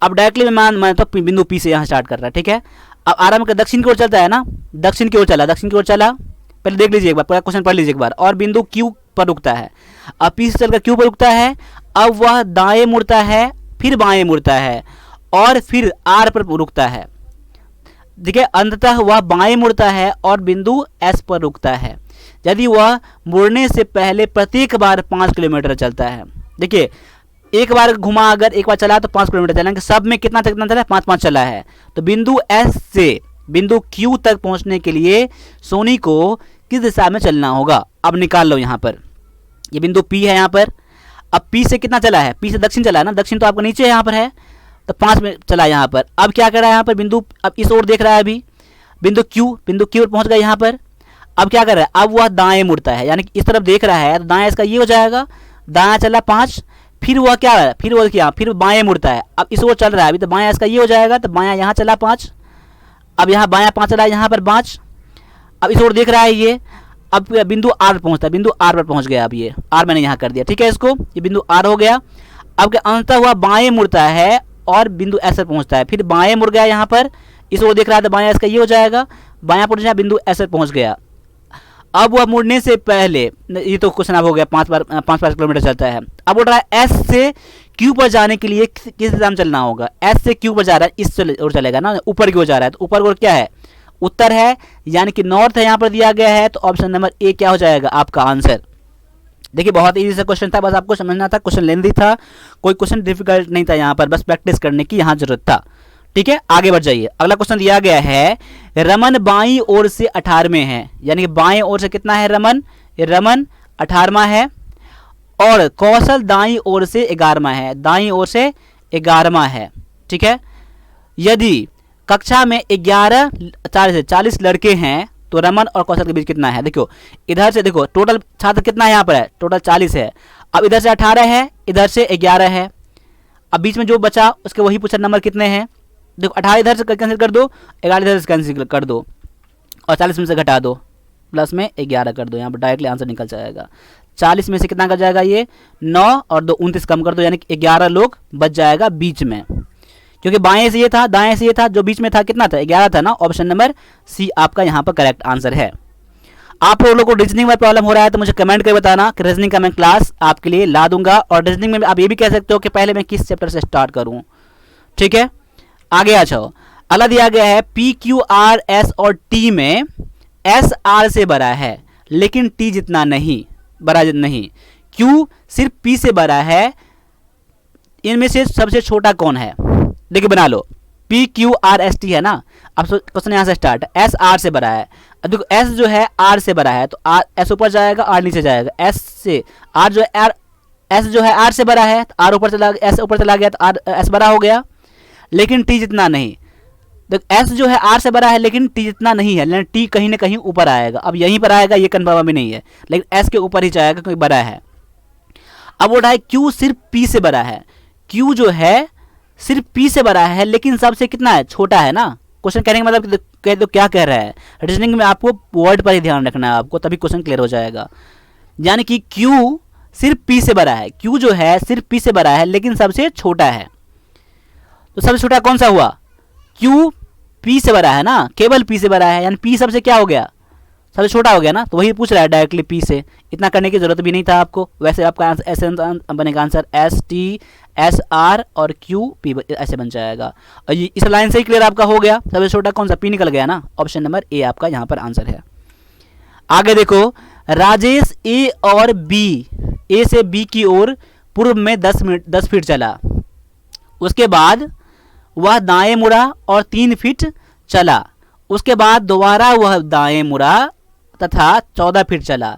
A: अब डायरेक्टली मैं तो बिंदु P से यहाँ स्टार्ट कर रहा है, ठीक है। अब आरंभ कर दक्षिण की ओर चलता है ना, दक्षिण की ओर चला, पहले देख लीजिए एक बार, पूरा क्वेश्चन पढ़ लीजिए एक बार। और बिंदु Q पर रुकता है, अब P से चलकर Q पर रुकता है, अब वह दाएं मुड़ता है, फिर बाएं मुड़ता है और फिर R पर रुकता है, देखिए अंततः वह बाएं मुड़ता है और बिंदु S पर रुकता है। यदि वह मुड़ने से पहले प्रत्येक बार 5 किलोमीटर चलता है, देखिए एक बार घुमा, अगर एक बार चला तो 5 किलोमीटर चला, सब में कितना चला है, 5 चला है। तो बिंदु S से बिंदु Q तक पहुंचने के लिए सोनी को किस दिशा में चलना होगा। अब निकाल लो यहाँ पर, ये बिंदु P है यहाँ पर। अब P से कितना चला है, P से दक्षिण चला है ना, दक्षिण तो आपको नीचे यहाँ पर है, तो 5 में चला यहाँ पर। अब क्या कर रहा है यहाँ पर बिंदु, अब इस ओर देख रहा है, अभी बिंदु Q पहुँच गया यहाँ पर। अब क्या कर रहा है, अब वह दाएं मुड़ता है, यानी कि इस तरफ देख रहा है, तो दाएं इसका ये हो जाएगा, दायां चला 5, फिर वह क्या है, फिर बाएं मुड़ता है। अब इस ओर चल रहा है अभी, तो बायां इसका ये हो जाएगा, तो बायां यहाँ चला 5, अब यहाँ बायां 5 चला, यहाँ पर 5, अब इस ओर देख रहा है ये, अब बिंदु R पहुँचता है, बिंदु R पर पहुँच गया। अब ये R मैंने यहाँ कर दिया, ठीक है, इसको ये बिंदु R हो गया। अब अंततः हुआ बाएं मुड़ता है और बिंदु S पर पहुँचता है, फिर बाएं मुड़ गया यहाँ पर, इस ओर देख रहा है, तो बायां इसका ये हो जाएगा, बायां पहुँच बिंदु S पर पहुँच गया। अब वह मुड़ने से पहले, ये तो क्वेश्चन अब हो गया, 5 किलोमीटर चलता है। अब उठ रहा है S से Q पर जाने के लिए किस दिशा में चलना होगा, S से Q पर जा रहा है, इस ओर चलेगा ना, ऊपर की ओर जा रहा है, तो ऊपर की ओर क्या है, उत्तर है, यानी कि नॉर्थ है यहाँ पर दिया गया है। तो ऑप्शन नंबर ए क्या हो जाएगा आपका आंसर। देखिए बहुत इजी सा क्वेश्चन था, बस आपको समझना था, क्वेश्चन लेंथी था, कोई क्वेश्चन डिफिकल्ट नहीं था यहाँ पर, बस प्रैक्टिस करने की यहाँ जरूरत था, ठीक है। आगे बढ़ जाइए, अगला क्वेश्चन दिया गया है, रमन बाईं ओर से 18वें है, यानी कि बाएं ओर से कितना है रमन, ये रमन 18वां है, और कौशल दाईं ओर से 11वां है, दाईं ओर से 11वां है, ठीक है। यदि कक्षा में 40 लड़के हैं तो रमन और कौशल के बीच कितना है, देखो इधर से, देखो टोटल छात्र कितना है यहाँ पर है, टोटल 40 है। अब इधर से 18 है, इधर से 11 है, अब बीच में जो बचा उसके वही पूछा नंबर कितने हैं। देखो 18 इधर से कैंसिल कर दो, 11 इधर से कैंसिल कर दो और 40 में से घटा दो, प्लस में 11 कर दो, यहाँ पर डायरेक्टली आंसर निकल जाएगा। 40 में से कितना कर जाएगा, ये 9 और 2 29 कम कर दो, यानी कि 11 लोग बच जाएगा बीच में, क्योंकि बाएं से ये था, दाएं से ये था, जो बीच में था कितना था, 11 था ना। ऑप्शन नंबर सी आपका यहाँ पर करेक्ट आंसर है। आप लोगों को रीजनिंग में प्रॉब्लम हो रहा है तो मुझे कमेंट करके बताना कि रीजनिंग का मैं क्लास आपके लिए ला दूंगा। और रीजनिंग में आप ये भी कह सकते हो कि पहले मैं किस चैप्टर से स्टार्ट करूं। ठीक है, आगे आ जाओ। अगला दिया गया है पी क्यू आर एस और टी में एस आर से बड़ा है लेकिन टी जितना नहीं, बड़ा नहीं। क्यू सिर्फ पी से बड़ा है, इनमें से सबसे छोटा कौन है? देखिए बना लो, P Q R S T है ना। अब क्वेश्चन यहाँ से स्टार्ट, एस आर से बड़ा है। अब देखो एस जो है आर से बड़ा है तो आर, एस ऊपर जाएगा आर नीचे जाएगा। एस से आर जो है आर, एस जो है आर से बड़ा है तो आर ऊपर चला, एस ऊपर चला गया तो आर एस बड़ा हो गया, लेकिन टी जितना नहीं। देखो एस जो है आर से बड़ा है लेकिन टी जितना नहीं है, लेकिन टी कहीं ना कहीं ऊपर आएगा। अब यहीं पर आएगा ये कन्फर्म अभी नहीं है, लेकिन एस के ऊपर ही जाएगा क्योंकि बड़ा है। अब बोल रहा है क्यू सिर्फ पी से बड़ा है। क्यू जो है सिर्फ पी से बड़ा है लेकिन सबसे कितना है, छोटा है ना। क्वेश्चन कहने का मतलब कह दो क्या कह रहा है। रीजनिंग में आपको वर्ड पर ही ध्यान रखना है आपको, तभी क्वेश्चन क्लियर हो जाएगा। यानी कि क्यू सिर्फ पी से बड़ा है, क्यू जो है सिर्फ पी से बड़ा है लेकिन सबसे छोटा है। तो सबसे छोटा कौन सा हुआ? क्यू पी से बड़ा है ना, केवल पी से बड़ा है, यानी पी सबसे क्या हो गया, सबसे छोटा हो गया ना। तो वही पूछ रहा है डायरेक्टली पी से, इतना करने की जरूरत भी नहीं था आपको। वैसे आपका ऐसे बनेगा answer S T S R और क्यू पी ऐसे बन जाएगा। और ये इस लाइन से ही क्लियर आपका हो गया, सबसे छोटा कौन सा, पी निकल गया ना। ऑप्शन नंबर ए आपका यहाँ पर आंसर है। आगे देखो, राजेश ए और बी, ए से बी की ओर पूर्व में 10 फीट चला। उसके बाद वह दाएं मुड़ा और 3 फीट चला। उसके बाद दोबारा वह दाएं मुड़ा तथा 14 फीट चला।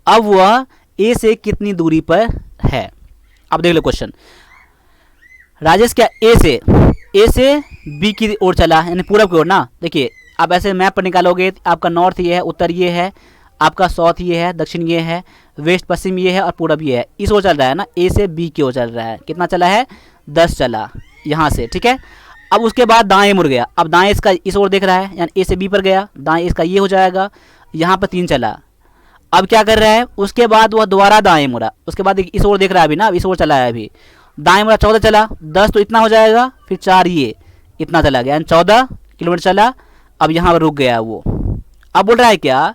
A: अब वह ए से कितनी दूरी पर है? अब देख लो क्वेश्चन, राजेश क्या ए से बी की ओर चला, यानी पूर्व की ओर ना। देखिए आप ऐसे मैप पर निकालोगे, आपका नॉर्थ ये है, उत्तर ये है, आपका साउथ ये है, दक्षिण ये है, वेस्ट पश्चिम ये है और पूरब ये है। इस ओर चल रहा है ना, ए से बी की ओर चल रहा है। कितना चला है? 10 चला यहाँ से, ठीक है। अब उसके बाद दाएं मुड़ गया, अब दाएं इसका इस ओर देख रहा है, यानी ए से बी पर गया, दाएं इसका ये हो जाएगा, यहाँ पर 3 चला। अब क्या कर रहा है? उसके बाद वह दोबारा दाएं मुड़ा, उसके बाद इस ओर देख रहा है अभी ना, इस ओर चला है अभी, दाएं मुड़ा 14 चला, 10 तो इतना हो जाएगा, फिर 4 ये इतना चला गया, यानी 14 किलोमीटर चला। अब यहाँ पर रुक गया वो। अब बोल रहा है क्या,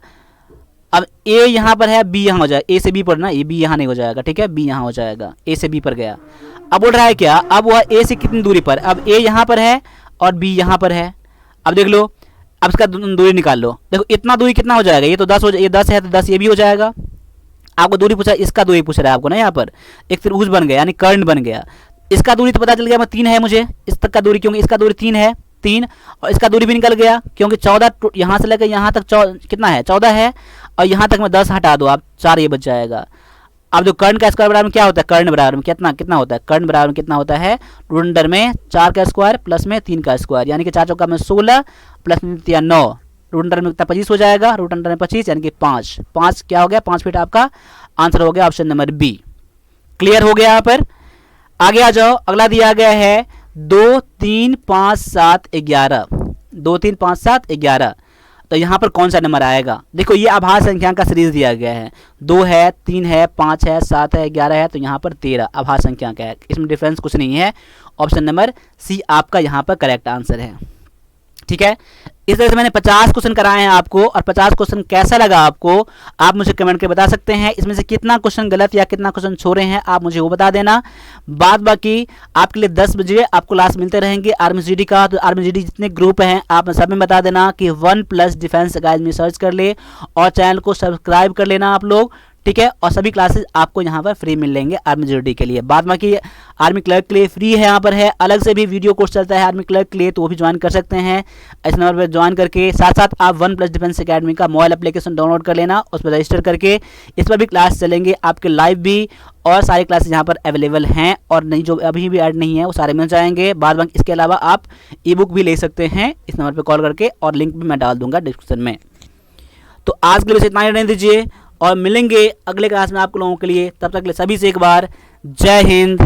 A: अब ए यहाँ पर है, बी यहाँ हो जाएगा, ए से बी पर ना, ये बी यहाँ नहीं हो जाएगा, ठीक है, बी यहाँ हो जाएगा, ए से बी पर गया। अब बोल रहा है क्या, अब वह ए से कितनी दूरी पर, अब ए यहाँ पर है और बी यहाँ पर है। अब देख लो, अब इसका दूरी निकाल लो। देखो इतना दूरी कितना हो जाएगा, ये तो 10 हो, ये 10 है तो 10 ये भी हो जाएगा। आपको दूरी पूछा, इसका दूरी पूछ रहा है आपको ना, यहाँ पर एक त्रिभुज बन गया, यानी कर्ण बन गया। इसका दूरी तो पता चल गया, मैं 3 है मुझे इस तक का दूरी, क्योंकि इसका दूरी 3 है, 3, और इसका दूरी भी निकल गया क्योंकि 14 यहाँ से लेकर यहाँ तक कितना है, 14 है, और यहाँ तक मैं 10 हटा दो आप, 4 ये बच जाएगा। अब जो कर्ण का स्क्वायर बराबर में क्या होता है, कर्ण बराबर में कितना होता है, कर्ण बराबर में कितना होता है, रूट अंडर में 4 का स्क्वायर प्लस में 3 का स्क्वायर, यानी कि 4 चौका में 16 प्लस में 9, रूट अंडर में कितना 25 हो जाएगा, रूट अंडर में 25 यानी कि 5 क्या हो गया, 5 फीट आपका आंसर हो गया, ऑप्शन नंबर बी। क्लियर हो गया यहाँ पर। आगे आ जाओ, अगला दिया गया है 2 3 5 7 11, 2 3 5 7 11। तो यहाँ पर कौन सा नंबर आएगा? देखो ये आभास संख्या का सीरीज दिया गया है, 2 है, 3 है, 5 है, 7 है, 11 है, तो यहाँ पर 13 आभास संख्या का है, इसमें डिफरेंस कुछ नहीं है। ऑप्शन नंबर सी आपका यहाँ पर करेक्ट आंसर है, ठीक है। इस तरह से मैंने 50 क्वेश्चन कराए हैं आपको, और 50 क्वेश्चन कैसा लगा आपको आप मुझे कमेंट करके बता सकते हैं। इसमें से कितना क्वेश्चन गलत या कितना क्वेश्चन छोड़े हैं आप मुझे वो बता देना। बाद बाकी आपके लिए 10 बजे आपको क्लास मिलते रहेंगे आर्मी जीडी का। तो आर्मी जीडी जितने ग्रुप हैं आप सब में बता देना कि 1+ डिफेंस अकेडमी सर्च कर ले, और चैनल को सब्सक्राइब कर लेना आप लोग, ठीक है। और सभी क्लासेस आपको यहाँ पर फ्री मिल लेंगे आर्मी जीडी के लिए। बाद बाकी आर्मी क्लर्क के लिए फ्री है, यहाँ पर है, अलग से भी वीडियो कोर्स चलता है आर्मी क्लर्क के लिए, तो वो भी ज्वाइन कर सकते हैं। इस नंबर पर ज्वाइन करके साथ साथ आप 1+ डिफेंस अकेडमी का मोबाइल एप्लीकेशन डाउनलोड कर लेना, उस पर रजिस्टर करके इस पर भी क्लास चलेंगे आपके लाइव भी, और सारी क्लासेस यहाँ पर अवेलेबल हैं, और नहीं जो अभी भी ऐड नहीं है वो सारे मिल जाएंगे। बाद बाकी इसके अलावा आप ई बुक भी ले सकते हैं इस नंबर पर कॉल करके, और लिंक भी मैं डाल दूंगा डिस्क्रिप्शन में। तो आज के लिए इतना ही रहने दीजिए, और मिलेंगे अगले क्लास में आप लोगों के लिए। तब तक के लिए सभी से एक बार जय हिंद।